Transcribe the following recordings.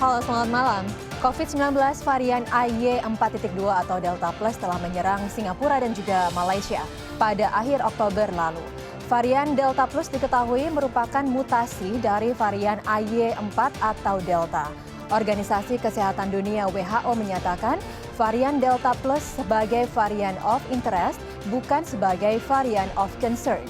Halo, selamat malam. COVID-19 varian AY4.2 atau Delta Plus telah menyerang Singapura dan juga Malaysia pada akhir Oktober lalu. Varian Delta Plus diketahui merupakan mutasi dari varian AY4 atau Delta. Organisasi Kesehatan Dunia WHO menyatakan varian Delta Plus sebagai varian of interest bukan sebagai varian of concern.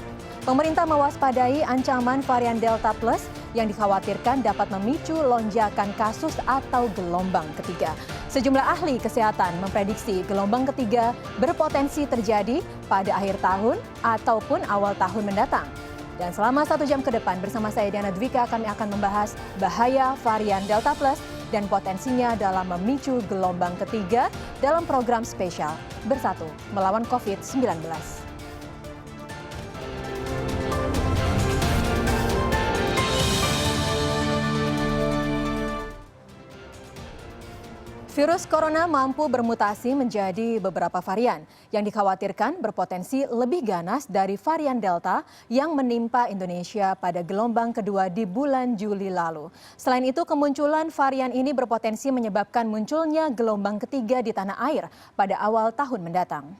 Pemerintah mewaspadai ancaman varian Delta Plus yang dikhawatirkan dapat memicu lonjakan kasus atau gelombang ketiga. Sejumlah ahli kesehatan memprediksi gelombang ketiga berpotensi terjadi pada akhir tahun ataupun awal tahun mendatang. Dan selama 1 jam ke depan bersama saya Diana Dwika kami akan membahas bahaya varian Delta Plus dan potensinya dalam memicu gelombang ketiga dalam program spesial Bersatu Melawan COVID-19. Virus corona mampu bermutasi menjadi beberapa varian yang dikhawatirkan berpotensi lebih ganas dari varian Delta yang menimpa Indonesia pada gelombang kedua di bulan Juli lalu. Selain itu, kemunculan varian ini berpotensi menyebabkan munculnya gelombang ketiga di tanah air pada awal tahun mendatang.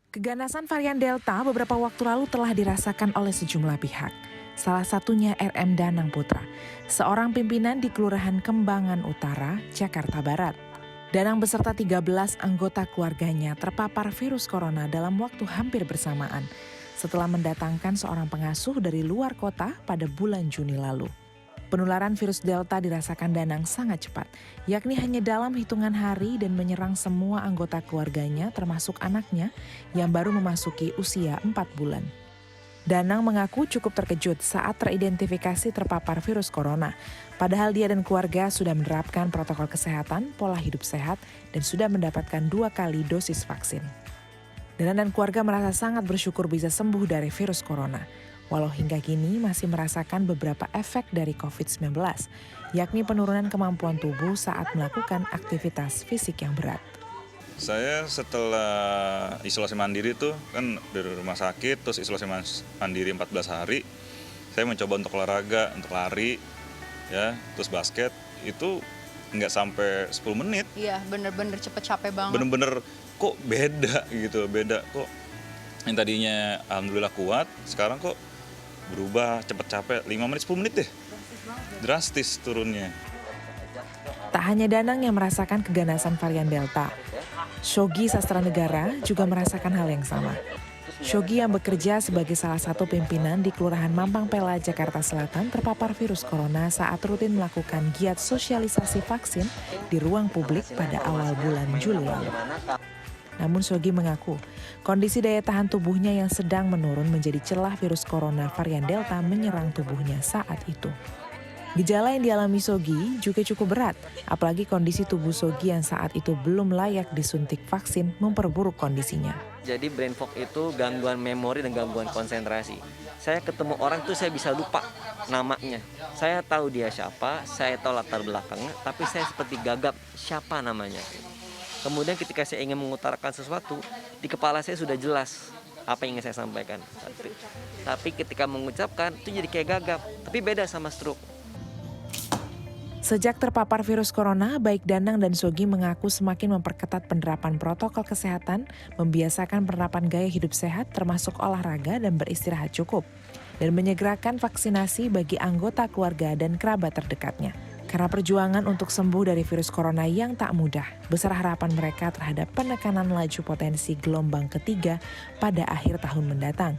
Keganasan varian Delta beberapa waktu lalu telah dirasakan oleh sejumlah pihak. Salah satunya RM Danang Putra, seorang pimpinan di Kelurahan Kembangan Utara, Jakarta Barat. Danang beserta 13 anggota keluarganya terpapar virus corona dalam waktu hampir bersamaan setelah mendatangkan seorang pengasuh dari luar kota pada bulan Juni lalu. Penularan virus Delta dirasakan Danang sangat cepat, yakni hanya dalam hitungan hari dan menyerang semua anggota keluarganya termasuk anaknya yang baru memasuki usia 4 bulan. Danang mengaku cukup terkejut saat teridentifikasi terpapar virus corona. Padahal dia dan keluarga sudah menerapkan protokol kesehatan, pola hidup sehat, dan sudah mendapatkan 2 kali dosis vaksin. Danang dan keluarga merasa sangat bersyukur bisa sembuh dari virus corona. Walau hingga kini masih merasakan beberapa efek dari COVID-19, yakni penurunan kemampuan tubuh saat melakukan aktivitas fisik yang berat. Saya setelah isolasi mandiri tuh kan dari rumah sakit, terus isolasi mandiri 14 hari, saya mencoba untuk olahraga, untuk lari, ya, terus basket, itu nggak sampai 10 menit. Iya, bener-bener cepet capek banget. Bener-bener kok beda gitu, beda kok. Yang tadinya alhamdulillah kuat, sekarang kok berubah cepet capek, 5 menit, 10 menit deh. Drastis turunnya. Tak hanya Danang yang merasakan keganasan varian Delta, Shogi Sastra Negara juga merasakan hal yang sama. Shogi yang bekerja sebagai salah satu pimpinan di Kelurahan Mampang Pela, Jakarta Selatan terpapar virus corona saat rutin melakukan giat sosialisasi vaksin di ruang publik pada awal bulan Juli lalu. Namun Shogi mengaku, kondisi daya tahan tubuhnya yang sedang menurun menjadi celah virus corona varian Delta menyerang tubuhnya saat itu. Gejala yang dialami Shogi juga cukup berat, apalagi kondisi tubuh Shogi yang saat itu belum layak disuntik vaksin memperburuk kondisinya. Jadi brain fog itu gangguan memori dan gangguan konsentrasi. Saya ketemu orang tuh saya bisa lupa namanya. Saya tahu dia siapa, saya tahu latar belakangnya, tapi saya seperti gagap siapa namanya. Kemudian ketika saya ingin mengutarakan sesuatu, di kepala saya sudah jelas apa yang ingin saya sampaikan. Tapi ketika mengucapkan itu jadi kayak gagap, tapi beda sama stroke. Sejak terpapar virus corona, baik Danang dan Shogi mengaku semakin memperketat penerapan protokol kesehatan, membiasakan penerapan gaya hidup sehat termasuk olahraga dan beristirahat cukup, dan menyegerakan vaksinasi bagi anggota keluarga dan kerabat terdekatnya. Karena perjuangan untuk sembuh dari virus corona yang tak mudah, besar harapan mereka terhadap penekanan laju potensi gelombang ketiga pada akhir tahun mendatang.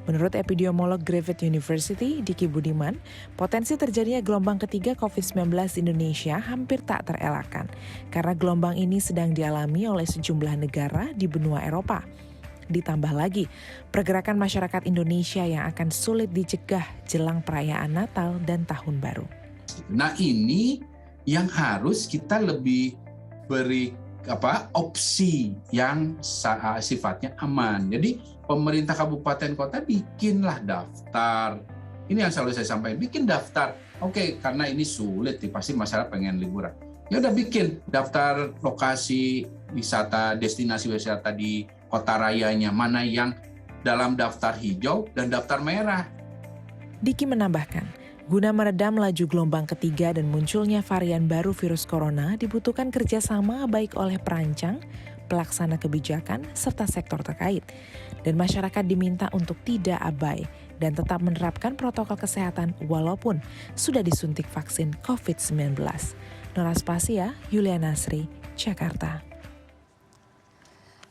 Menurut epidemiolog Griffith University, Diki Budiman, potensi terjadinya gelombang ketiga COVID-19 di Indonesia hampir tak terelakkan karena gelombang ini sedang dialami oleh sejumlah negara di benua Eropa. Ditambah lagi, pergerakan masyarakat Indonesia yang akan sulit dicegah jelang perayaan Natal dan Tahun Baru. Nah, ini yang harus kita lebih beri opsi yang sifatnya aman. Jadi pemerintah kabupaten kota bikinlah daftar. Ini yang selalu saya sampaikan, bikin daftar. Oke, karena ini sulit nih, pasti masyarakat pengen liburan. Ya udah bikin daftar lokasi wisata, destinasi wisata di kota rayanya, mana yang dalam daftar hijau dan daftar merah. Diki menambahkan, Guna meredam laju gelombang ketiga dan munculnya varian baru virus corona, dibutuhkan kerjasama baik oleh perancang, pelaksana kebijakan, serta sektor terkait. Dan masyarakat diminta untuk tidak abai dan tetap menerapkan protokol kesehatan walaupun sudah disuntik vaksin COVID-19. Nora Spasia, Yuliana Sri, Jakarta.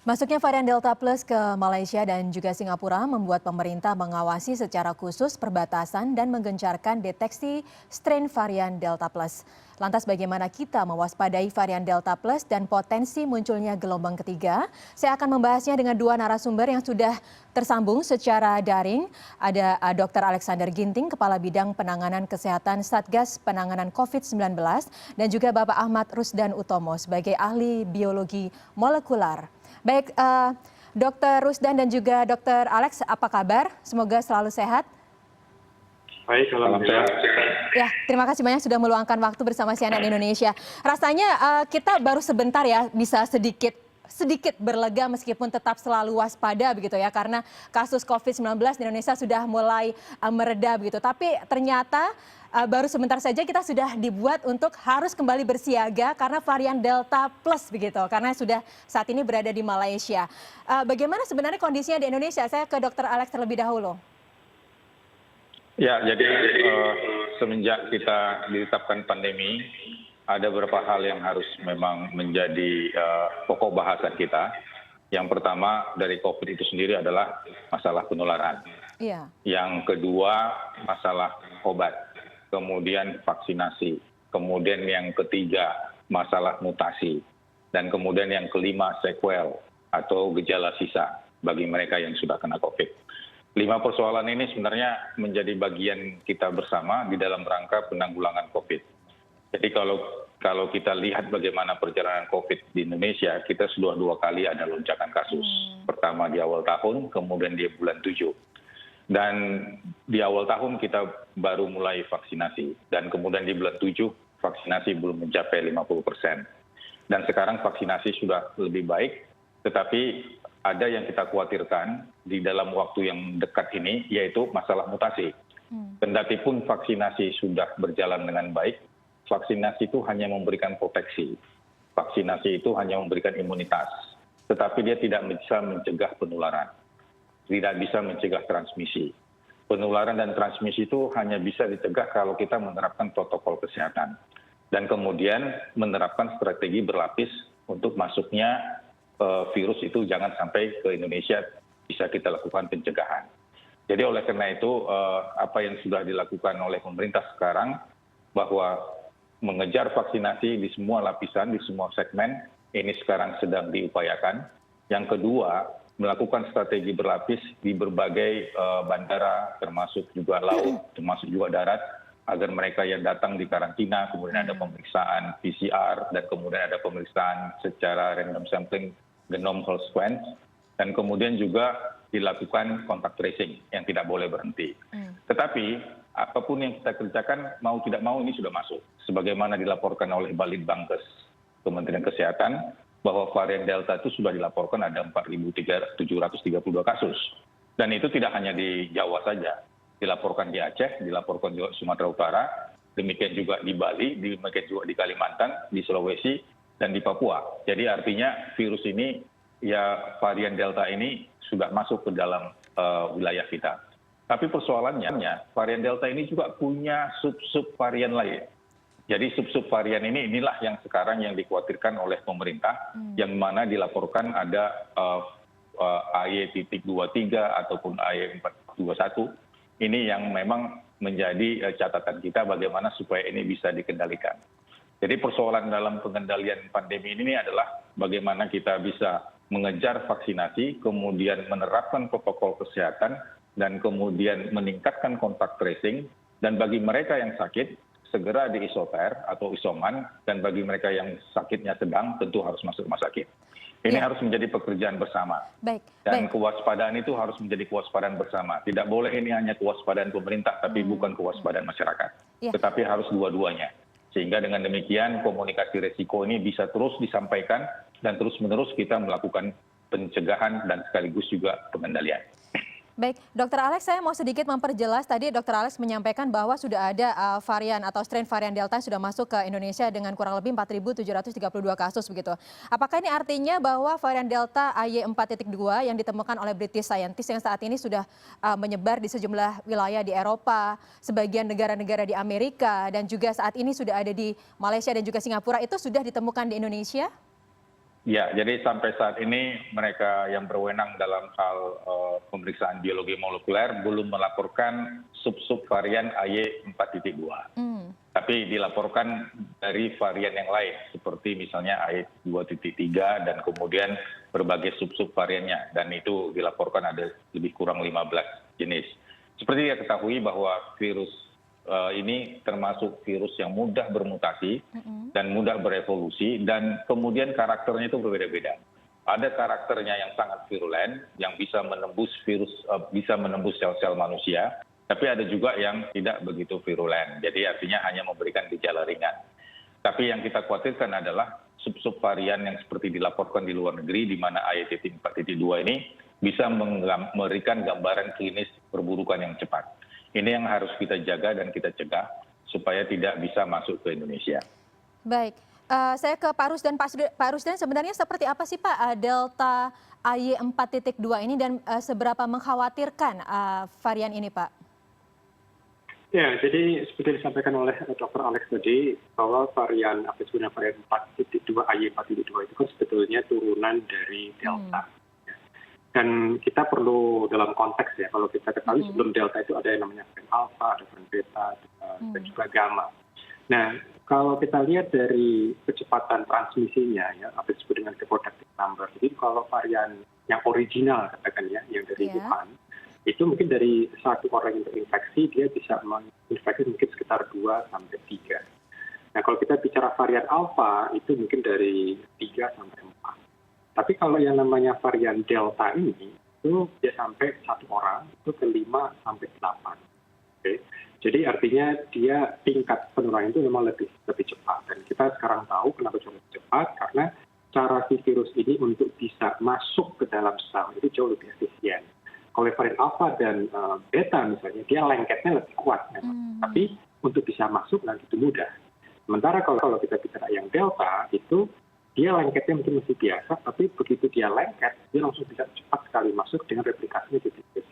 Masuknya varian Delta Plus ke Malaysia dan juga Singapura membuat pemerintah mengawasi secara khusus perbatasan dan menggencarkan deteksi strain varian Delta Plus. Lantas bagaimana kita mewaspadai varian Delta Plus dan potensi munculnya gelombang ketiga? Saya akan membahasnya dengan dua narasumber yang sudah tersambung secara daring. Ada Dr. Alexander Ginting, Kepala Bidang Penanganan Kesehatan Satgas Penanganan COVID-19, dan juga Bapak Ahmad Rusdan Utomo sebagai ahli biologi molekular. Baik, Dr. Rusdan dan juga Dr. Alex, apa kabar? Semoga selalu sehat. Baik, salam sehat. Ya, terima kasih banyak sudah meluangkan waktu bersama CNN Indonesia. Rasanya kita baru sebentar ya bisa sedikit berlega meskipun tetap selalu waspada begitu ya, karena kasus COVID-19 di Indonesia sudah mulai mereda begitu. Tapi ternyata baru sebentar saja kita sudah dibuat untuk harus kembali bersiaga karena varian Delta Plus begitu, karena sudah saat ini berada di Malaysia. Bagaimana sebenarnya kondisinya di Indonesia? Saya ke Dr. Alex terlebih dahulu. Ya, jadi semenjak kita ditetapkan pandemi, ada beberapa hal yang harus memang menjadi pokok bahasan kita. Yang pertama dari COVID itu sendiri adalah masalah penularan. Iya. Yang kedua masalah obat, kemudian vaksinasi, kemudian yang ketiga masalah mutasi, dan kemudian yang kelima sequel atau gejala sisa bagi mereka yang sudah kena COVID. 5 persoalan ini sebenarnya menjadi bagian kita bersama di dalam rangka penanggulangan COVID. Jadi kalau kita lihat bagaimana perjalanan COVID di Indonesia, kita sudah 2 kali ada lonjakan kasus. Pertama di awal tahun, kemudian di bulan 7. Dan di awal tahun kita baru mulai vaksinasi. Dan kemudian di bulan 7, vaksinasi belum mencapai 50%. Dan sekarang vaksinasi sudah lebih baik, tetapi ada yang kita khawatirkan di dalam waktu yang dekat ini, yaitu masalah mutasi. Kendati pun vaksinasi sudah berjalan dengan baik, vaksinasi itu hanya memberikan proteksi. Vaksinasi itu hanya memberikan imunitas. Tetapi dia tidak bisa mencegah penularan. Tidak bisa mencegah transmisi. Penularan dan transmisi itu hanya bisa dicegah kalau kita menerapkan protokol kesehatan. Dan kemudian menerapkan strategi berlapis untuk masuknya virus itu jangan sampai ke Indonesia, bisa kita lakukan pencegahan. Jadi oleh karena itu apa yang sudah dilakukan oleh pemerintah sekarang bahwa mengejar vaksinasi di semua lapisan, di semua segmen, ini sekarang sedang diupayakan. Yang kedua, melakukan strategi berlapis di berbagai bandara, termasuk juga laut, termasuk juga darat, agar mereka yang datang di karantina, kemudian ada pemeriksaan PCR, dan kemudian ada pemeriksaan secara random sampling genome whole sequence, dan kemudian juga dilakukan contact tracing yang tidak boleh berhenti. Tetapi apapun yang kita kerjakan, mau tidak mau ini sudah masuk. Sebagaimana dilaporkan oleh Balitbangkes Kementerian Kesehatan, bahwa varian Delta itu sudah dilaporkan ada 4.732 kasus. Dan itu tidak hanya di Jawa saja. Dilaporkan di Aceh, dilaporkan juga di Sumatera Utara, demikian juga di Bali, demikian juga di Kalimantan, di Sulawesi, dan di Papua. Jadi artinya virus ini, ya varian Delta ini sudah masuk ke dalam wilayah kita. Tapi persoalannya, varian Delta ini juga punya sub-sub varian lain. Jadi sub-sub varian ini inilah yang sekarang yang dikhawatirkan oleh pemerintah, yang mana dilaporkan ada AY.23 ataupun AY.421. Ini yang memang menjadi catatan kita bagaimana supaya ini bisa dikendalikan. Jadi persoalan dalam pengendalian pandemi ini adalah bagaimana kita bisa mengejar vaksinasi, kemudian menerapkan protokol kesehatan, dan kemudian meningkatkan kontak tracing, dan bagi mereka yang sakit, segera diisoter atau isoman, dan bagi mereka yang sakitnya sedang, tentu harus masuk rumah sakit. Ini harus menjadi pekerjaan bersama. Dan kewaspadaan itu harus menjadi kewaspadaan bersama. Tidak boleh ini hanya kewaspadaan pemerintah, tapi bukan kewaspadaan masyarakat. Tetapi harus dua-duanya. Sehingga dengan demikian komunikasi resiko ini bisa terus disampaikan dan terus-menerus kita melakukan pencegahan dan sekaligus juga pengendalian. Baik, Dokter Alex, saya mau sedikit memperjelas. Tadi Dokter Alex menyampaikan bahwa sudah ada varian atau strain varian Delta yang sudah masuk ke Indonesia dengan kurang lebih 4.732 kasus begitu. Apakah ini artinya bahwa varian Delta AY4.2 yang ditemukan oleh British Scientist yang saat ini sudah menyebar di sejumlah wilayah di Eropa, sebagian negara-negara di Amerika, dan juga saat ini sudah ada di Malaysia dan juga Singapura, itu sudah ditemukan di Indonesia? Ya, jadi sampai saat ini mereka yang berwenang dalam hal pemeriksaan biologi molekuler belum melaporkan sub-sub varian AY4.2. Tapi dilaporkan dari varian yang lain, seperti misalnya AY2.3 dan kemudian berbagai sub-sub variannya. Dan itu dilaporkan ada lebih kurang 15 jenis. Seperti kita ketahui bahwa virus ini termasuk virus yang mudah bermutasi dan mudah berevolusi, dan kemudian karakternya itu berbeda-beda. Ada karakternya yang sangat virulen, yang bisa menembus virus, bisa menembus sel-sel manusia, tapi ada juga yang tidak begitu virulen. Jadi artinya hanya memberikan gejala ringan. Tapi yang kita khawatirkan adalah sub-sub varian yang seperti dilaporkan di luar negeri, di mana AY4.2 ini bisa memberikan gambaran klinis perburukan yang cepat. Ini yang harus kita jaga dan kita cegah supaya tidak bisa masuk ke Indonesia. Baik, saya ke Pak Rusdan. Pak Rusdan, sebenarnya seperti apa sih Pak Delta AY4.2 ini dan seberapa mengkhawatirkan varian ini Pak? Ya, jadi seperti disampaikan oleh Dr. Alex tadi, bahwa varian varian 4.2 AY4.2 itu kan sebetulnya turunan dari Delta. Dan kita perlu dalam konteks ya, kalau kita ketahui sebelum Delta itu ada yang namanya varian Alpha, ada varian Beta, dan juga Gamma. Nah, kalau kita lihat dari kecepatan transmisinya, ya, apa disebut dengan reproductive number. Jadi kalau varian yang original katakan ya, yang dari Wuhan, itu mungkin dari satu orang yang terinfeksi, dia bisa menginfeksi mungkin sekitar 2 sampai 3. Nah, kalau kita bicara varian Alpha, itu mungkin dari 3 sampai 4. Tapi kalau yang namanya varian Delta ini, itu dia sampai 1 orang, itu ke 5 sampai 8. Okay. Jadi artinya dia tingkat penularan itu memang lebih cepat. Dan kita sekarang tahu kenapa jauh lebih cepat, karena cara si virus ini untuk bisa masuk ke dalam sel itu jauh lebih efisien. Kalau varian Alpha dan Beta misalnya, dia lengketnya lebih kuat memang. Tapi untuk bisa masuk nggak begitu mudah. Sementara kalau kita bicara yang Delta, itu dia lengketnya mungkin masih biasa, tapi begitu dia lengket, dia langsung bisa cepat sekali masuk dengan replikasinya di virus.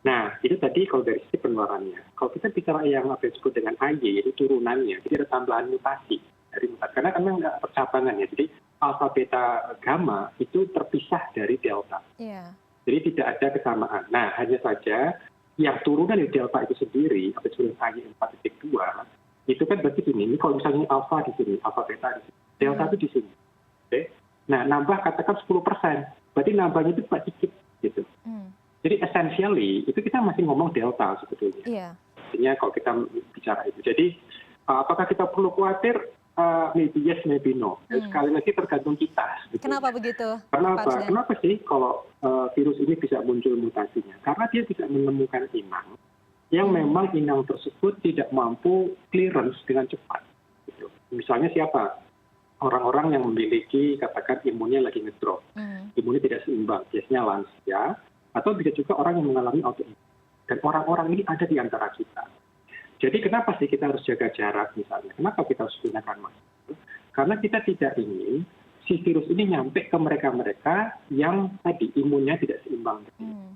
Nah, itu tadi kalau dari sisi penularannya. Kalau kita bicara yang apa disebut dengan AY, yaitu turunannya, jadi ada tambahan mutasi dari mutasi. Karena kan nggak percabangan ya, jadi alpha, beta, gamma itu terpisah dari delta. Jadi tidak ada kesamaan. Nah, hanya saja yang turunan dari delta itu sendiri, apa disebut AY4.2, itu kan berarti ini kalau misalnya alpha di sini, alpha beta di sini, delta itu di sini. Okay? Nah, nambah katakan 10%, berarti nambahnya itu cuma dikit gitu. Jadi essentially itu kita masih ngomong delta sebetulnya. Artinya kalau kita bicara itu. Jadi apakah kita perlu khawatir? Maybe yes, maybe no. Sekali lagi tergantung kita. Gitu. Kenapa begitu? Kenapa? Kenapa sih kalau virus ini bisa muncul mutasinya? Karena dia tidak menemukan inang yang memang inang tersebut tidak mampu clearance dengan cepat. Gitu. Misalnya siapa? Orang-orang yang memiliki katakan imunnya lagi ngedrop, imunnya tidak seimbang, biasanya lansia, atau bisa juga orang yang mengalami autoimun. Dan orang-orang ini ada di antara kita. Jadi kenapa sih kita harus jaga jarak misalnya? Kenapa kita harus gunakan masker? Karena kita tidak ingin si virus ini nyampe ke mereka-mereka yang tadi imunnya tidak seimbang.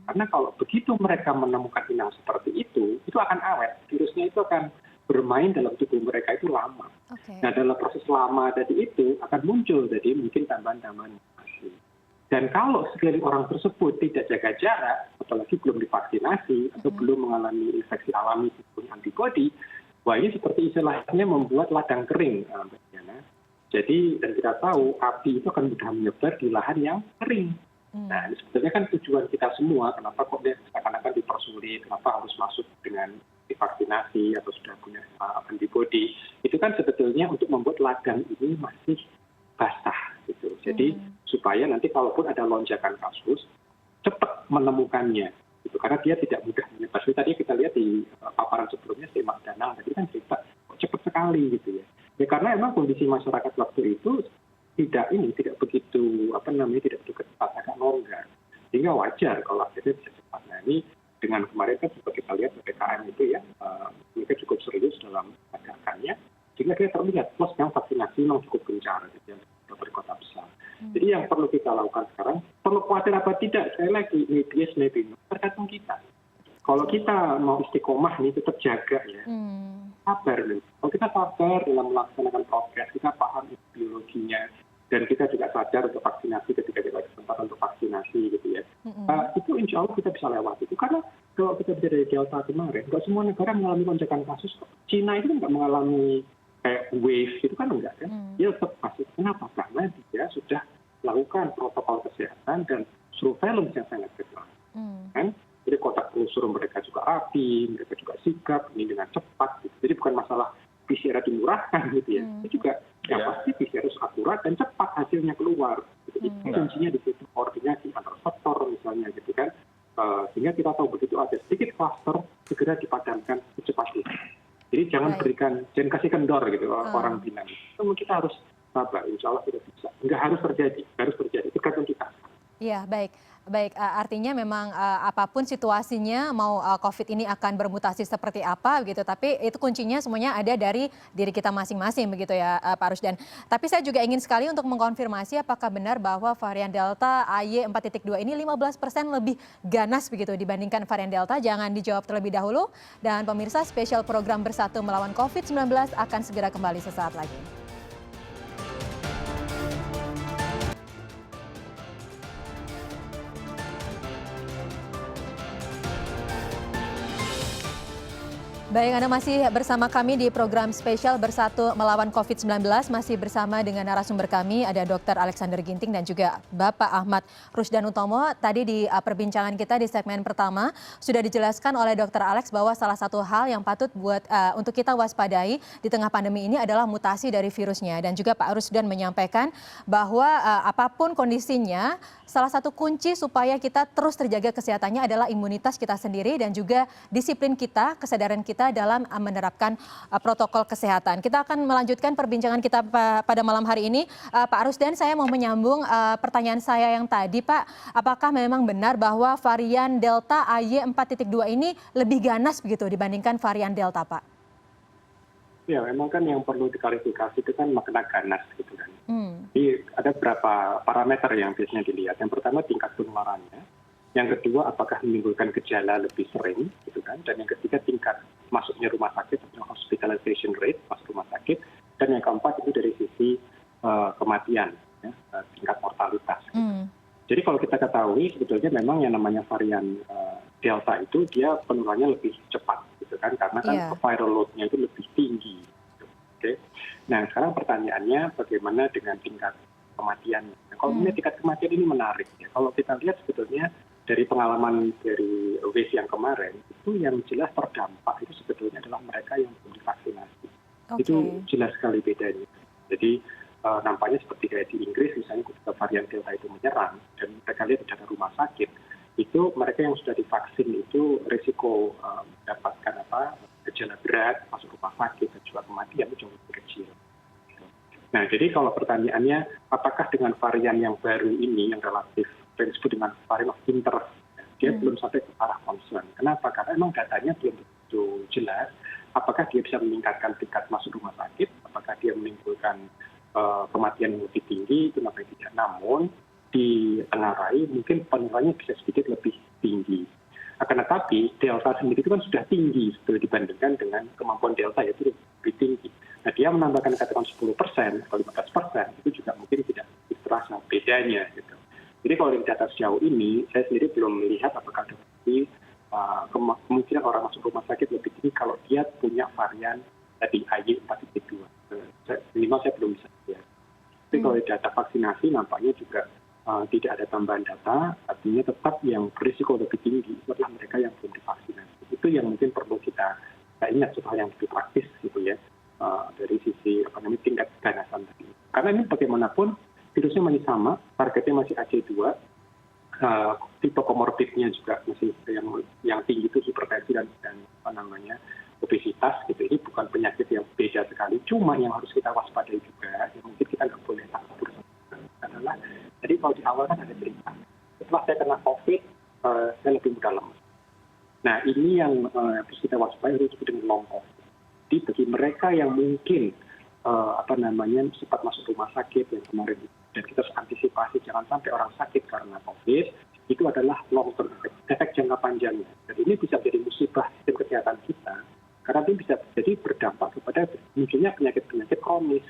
Karena kalau begitu mereka menemukan inang seperti itu akan awet. Virusnya itu akan bermain dalam tubuh mereka itu lama. Nah, dalam proses lama tadi itu akan muncul jadi mungkin tambahan-tambahan mutasi. Dan kalau sekali orang tersebut tidak jaga jarak, apalagi belum divaksinasi atau belum mengalami infeksi alami punya antibodi, wah ini seperti istilahnya membuat ladang kering. Jadi, dan kita tahu api itu akan mudah menyebar di lahan yang kering. Nah, ini sebetulnya kan tujuan kita semua, kenapa kok dia seakan-akan dipersulit, kenapa harus masuk dengan divaksinasi atau sudah punya antibodi, itu kan sebetulnya untuk membuat ladang ini masih basah gitu. Jadi supaya nanti kalaupun ada lonjakan kasus cepat menemukannya gitu. Karena dia tidak mudah menyebar. Tadi kita lihat di paparan sebelumnya si Mas Danang tadi kan cerita kok cepat sekali gitu ya. Ya karena emang kondisi masyarakat waktu itu tidak begitu tidak begitu ketat, agak longgar. Sehingga wajar kalau akhirnya bisa cepat. Nah ini dengan kemarin kan juga kita lihat PPKM itu ya, mereka cukup serius dalam menegakkannya, sehingga kita terlihat plus yang vaksinasi memang cukup gencar gitu ya, di kota besar. Jadi yang perlu kita lakukan sekarang, perlu khawatir apa tidak, sekali lagi, maybe yes, maybe no, tergantung kita. Kalau kita mau istiqomah nih, tetap jaga ya, sabar nih. Kalau kita sabar dalam melaksanakan prokes, kita paham biologinya, dan kita juga sadar untuk vaksinasi ketika kita kesempatan untuk vaksinasi gitu ya. Itu insya Allah kita bisa lewati itu. Karena kalau kita bisa dari Delta kemarin, nggak semua negara mengalami lonjakan kasus. Cina itu nggak mengalami kayak wave itu kan enggak kan. Dia tetap masih. Kenapa? Karena dia sudah melakukan protokol kesehatan dan surveillance yang sangat ketat. Kan? Jadi kotak telusur mereka juga rapi, mereka juga sigap, ini dengan cepat. Gitu. Jadi bukan masalah PCR dimurahkan gitu ya. Itu juga yang pasti PCR harus akurat dan cepat hasilnya keluar. Gitu. Itu kuncinya di situ, koordinasi antar sektor misalnya gitu kan. Sehingga kita tahu begitu ada sedikit kluster segera dipadamkan secepatnya. Jadi jangan kasih kendor gitu orang bilang. Namun kita harus sabar, insya Allah kita bisa. Nggak harus terjadi, tergantung kita. Iya, baik. Artinya memang apapun situasinya, mau COVID ini akan bermutasi seperti apa begitu, tapi itu kuncinya semuanya ada dari diri kita masing-masing begitu ya Pak Rusdan. Tapi saya juga ingin sekali untuk mengkonfirmasi apakah benar bahwa varian Delta AY 4.2 ini 15% lebih ganas begitu dibandingkan varian Delta. Jangan dijawab terlebih dahulu. Dan pemirsa, spesial program Bersatu Melawan COVID-19 akan segera kembali sesaat lagi. Baik, Anda masih bersama kami di program spesial Bersatu Melawan COVID-19. Masih bersama dengan narasumber kami, ada Dr. Alexander Ginting dan juga Bapak Ahmad Rusdan Utomo. Tadi di perbincangan kita di segmen pertama, sudah dijelaskan oleh Dr. Alex bahwa salah satu hal yang patut untuk kita waspadai di tengah pandemi ini adalah mutasi dari virusnya. Dan juga Pak Rusdan menyampaikan bahwa apapun kondisinya, salah satu kunci supaya kita terus terjaga kesehatannya adalah imunitas kita sendiri dan juga disiplin kita, kesadaran kita dalam menerapkan protokol kesehatan. Kita akan melanjutkan perbincangan kita pada malam hari ini. Pak Rusdan, saya mau menyambung pertanyaan saya yang tadi, Pak. Apakah memang benar bahwa varian Delta AY 4.2 ini lebih ganas begitu dibandingkan varian Delta, Pak? Ya, memang kan yang perlu diklarifikasi itu kan makna ganas gitu kan. Jadi ada beberapa parameter yang biasanya dilihat. Yang pertama tingkat penularannya. Yang kedua, apakah menimbulkan gejala lebih sering, gitu kan? Dan yang ketiga, tingkat masuknya rumah sakit atau hospitalization rate masuk rumah sakit. Dan yang keempat itu dari sisi kematian, ya, tingkat mortalitas. Gitu. Jadi kalau kita ketahui sebetulnya memang yang namanya varian Delta itu dia penularannya lebih cepat, gitu kan? Karena kan viral load-nya itu lebih tinggi. Gitu. Okay? Nah sekarang pertanyaannya bagaimana dengan tingkat kematian? Nah, kalau tingkat kematian ini menarik. Ya. Kalau kita lihat sebetulnya dari pengalaman dari wave yang kemarin, itu yang jelas terdampak itu sebetulnya adalah mereka yang belum divaksinasi. Itu jelas sekali bedanya. Jadi nampaknya seperti kayak di Inggris misalnya ketika varian Delta itu menyerang, dan mereka lihat di data rumah sakit, itu mereka yang sudah divaksin itu risiko mendapatkan gejala berat, masuk rumah sakit, dan juga kematian itu jauh lebih kecil. Nah, jadi kalau pertanyaannya, apakah dengan varian yang baru ini, yang relatif yang disebut dengan varian of interest, dia belum sampai ke arah concern. Kenapa? Karena memang datanya belum begitu jelas. Apakah dia bisa meningkatkan tingkat masuk rumah sakit? Apakah dia menimbulkan kematian yang lebih tinggi? Itu namanya tidak. Namun di tengarai mungkin penularannya bisa sedikit lebih tinggi. Akan tetapi Delta sendiri itu kan sudah tinggi dibandingkan dengan kemampuan Delta yaitu lebih tinggi. Nah dia menambahkan katakan 10% atau 15% itu juga mungkin tidak terasa bedanya gitu. Jadi kalau dari data sejauh ini, saya sendiri belum melihat apakah ada kemungkinan orang masuk rumah sakit lebih tinggi kalau dia punya varian tadi AY 4.2. Minimal saya belum bisa lihat. Tapi kalau dari data vaksinasi nampaknya juga tidak ada tambahan data, artinya tetap yang berisiko lebih tinggi adalah mereka yang belum divaksinasi. Itu yang mungkin perlu kita ingat soal yang lebih praktis gitu ya, dari sisi tingkat keganasan tadi. Karena ini bagaimanapun virusnya masih sama, targetnya masih AC2, tipe komorbidnya juga masih yang tinggi itu hipertensi dan obesitas gitu. Ini bukan penyakit yang beda sekali. Cuma yang harus kita waspadai juga, yang mungkin kita nggak boleh takut adalah, jadi kalau di awal kan ada cerita, setelah saya kena COVID, Nah, ini yang harus kita waspadai untuk dengan long COVID. Jadi bagi mereka yang mungkin sempat masuk rumah sakit yang kemarin, dan kita harus antisipasi jangan sampai orang sakit karena COVID, itu adalah long term efek jangka panjangnya. Dan ini bisa jadi musibah sistem kesehatan kita, karena ini bisa jadi berdampak kepada munculnya penyakit-penyakit kronis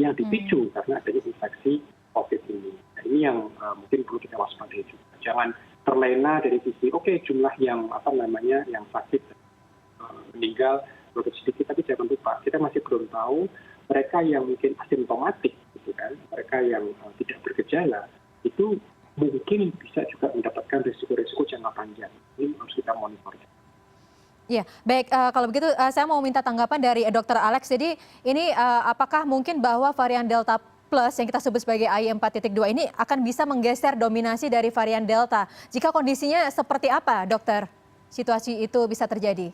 yang dipicu karena adanya infeksi COVID ini. Nah, ini yang mungkin perlu kita waspadai juga. Jangan terlena dari sisi jumlah yang yang sakit meninggal berapa sedikit, tapi jangan lupa kita masih belum tahu mereka yang mungkin asimptomatik gitu kan, mereka yang tidak bergejala itu mungkin bisa juga mendapatkan risiko-risiko jangka panjang. Ini harus kita monitor. Ya, baik. Kalau begitu, saya mau minta tanggapan dari Dr. Alex. Jadi, ini apakah mungkin bahwa varian Delta Plus yang kita sebut sebagai AY 4.2 ini akan bisa menggeser dominasi dari varian Delta? Jika kondisinya seperti apa, dokter? Situasi itu bisa terjadi?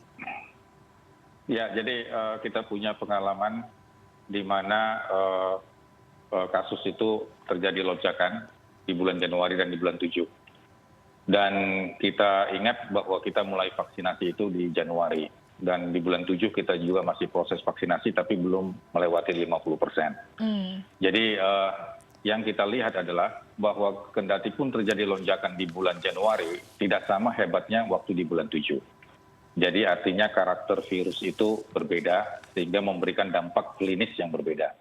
Ya, jadi kita punya pengalaman di mana kasus itu terjadi lonjakan di bulan Januari dan di bulan 7. Dan kita ingat bahwa kita mulai vaksinasi itu di Januari. Dan di bulan 7 kita juga masih proses vaksinasi tapi belum melewati 50%. Jadi yang kita lihat adalah bahwa kendati pun terjadi lonjakan di bulan Januari, tidak sama hebatnya waktu di bulan 7. Jadi artinya karakter virus itu berbeda sehingga memberikan dampak klinis yang berbeda.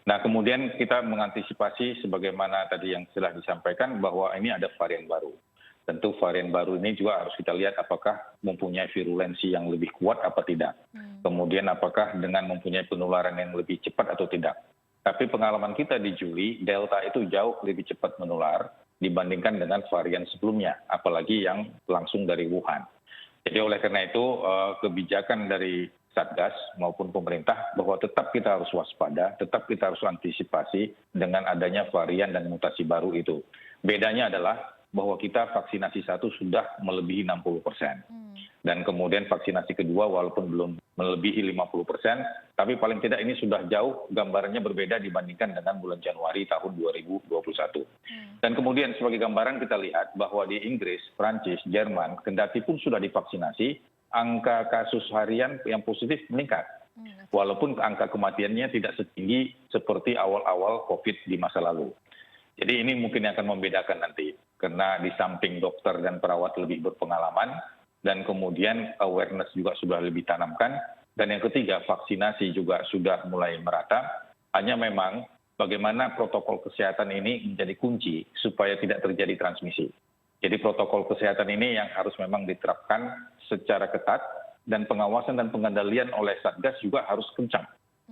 Nah, kemudian kita mengantisipasi sebagaimana tadi yang sudah disampaikan bahwa ini ada varian baru. Tentu varian baru ini juga harus kita lihat apakah mempunyai virulensi yang lebih kuat apa tidak. Kemudian apakah dengan mempunyai penularan yang lebih cepat atau tidak. Tapi pengalaman kita di Juli, Delta itu jauh lebih cepat menular dibandingkan dengan varian sebelumnya, apalagi yang langsung dari Wuhan. Jadi oleh karena itu kebijakan dari Satgas maupun pemerintah bahwa tetap kita harus waspada, tetap kita harus antisipasi dengan adanya varian dan mutasi baru itu. Bedanya adalah bahwa kita vaksinasi satu sudah melebihi 60%. Dan kemudian vaksinasi kedua walaupun belum melebihi 50%, tapi paling tidak ini sudah jauh gambarannya berbeda dibandingkan dengan bulan Januari tahun 2021. Dan kemudian sebagai gambaran kita lihat bahwa di Inggris, Prancis, Jerman, kendati pun sudah divaksinasi, angka kasus harian yang positif meningkat. Walaupun angka kematiannya tidak setinggi seperti awal-awal COVID di masa lalu. Jadi ini mungkin yang akan membedakan nanti. Karena di samping dokter dan perawat lebih berpengalaman, dan kemudian awareness juga sudah lebih tanamkan. Dan yang ketiga, vaksinasi juga sudah mulai merata. Hanya memang bagaimana protokol kesehatan ini menjadi kunci supaya tidak terjadi transmisi. Jadi protokol kesehatan ini yang harus memang diterapkan secara ketat dan pengawasan dan pengendalian oleh Satgas juga harus kencang.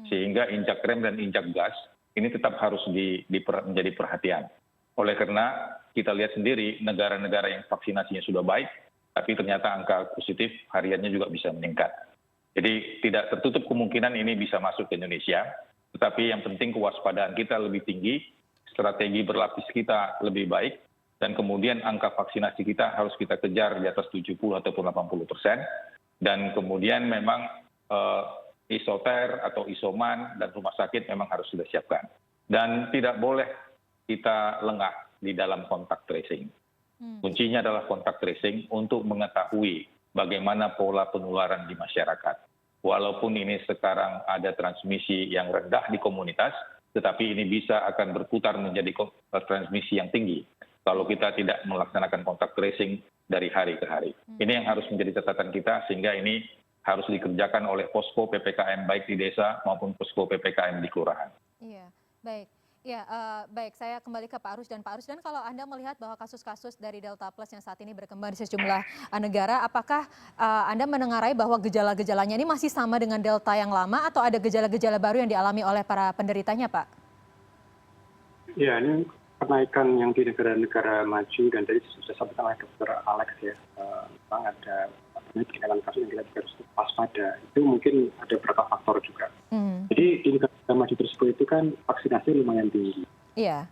Sehingga injak rem dan injak gas ini tetap harus menjadi perhatian. Oleh karena kita lihat sendiri negara-negara yang vaksinasinya sudah baik, tapi ternyata angka positif hariannya juga bisa meningkat. Jadi tidak tertutup kemungkinan ini bisa masuk ke Indonesia, tetapi yang penting kewaspadaan kita lebih tinggi, strategi berlapis kita lebih baik, dan kemudian angka vaksinasi kita harus kita kejar di atas 70 ataupun 80%, dan kemudian memang isoter atau isoman dan rumah sakit memang harus sudah siapkan. Dan tidak boleh kita lengah di dalam kontak tracing. Kuncinya adalah kontak tracing untuk mengetahui bagaimana pola penularan di masyarakat. Walaupun ini sekarang ada transmisi yang rendah di komunitas, tetapi ini bisa akan berputar menjadi transmisi yang tinggi kalau kita tidak melaksanakan kontak tracing dari hari ke hari. Ini yang harus menjadi catatan kita, sehingga ini harus dikerjakan oleh posko PPKM baik di desa maupun posko PPKM di kelurahan. Iya, baik. Ya, baik. Saya kembali ke Pak Arus. Dan Pak Arus, dan kalau Anda melihat bahwa kasus-kasus dari Delta Plus yang saat ini berkembang di sejumlah negara, apakah Anda menengarai bahwa gejala-gejalanya ini masih sama dengan Delta yang lama atau ada gejala-gejala baru yang dialami oleh para penderitanya, Pak? Ya, ini kenaikan yang di negara-negara maju, dan tadi sudah disampaikan oleh Dr. Alex ya, memang ada peningkatan kasus yang kita harus waspada. Itu mungkin ada beberapa faktor juga. Jadi di negara maju tersebut itu kan vaksinasi lumayan tinggi. Iya.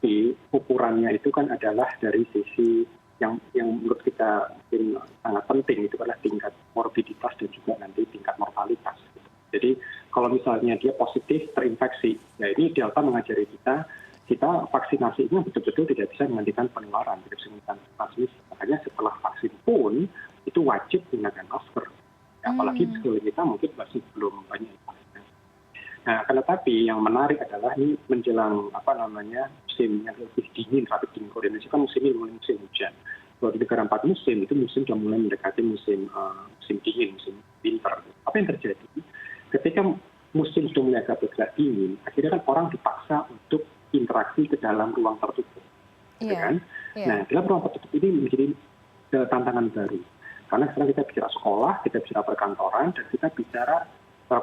Di ukurannya itu kan adalah dari sisi yang menurut kita mungkin sangat penting, itu adalah tingkat morbiditas dan juga nanti tingkat mortalitas. Jadi kalau misalnya dia positif terinfeksi, ya ini Delta mengajari kita vaksinasi ini betul-betul tidak bisa menghentikan penularan, tidak bisa menghentikan transmisi. Makanya setelah vaksin pun itu wajib menggunakan masker. Apalagi di sekeliling kita mungkin masih belum banyak yang vaksinasi. Nah, akan tetapi yang menarik adalah ini menjelang musim yang lebih dingin, rapid dingin. Kalau di Indonesia kan musim ini mulai musim hujan. Kalau di negara 4 musim itu musim sudah mulai mendekati musim dingin, musim winter. Apa yang terjadi? Ketika musim sudah mulai agak bergerak dingin, akhirnya kan orang dipaksa untuk interaksi ke dalam ruang tertutup. Kan? Nah, dalam ruang tertutup ini menjadi tantangan baru. Karena sekarang kita bicara sekolah, kita bicara perkantoran, dan kita bicara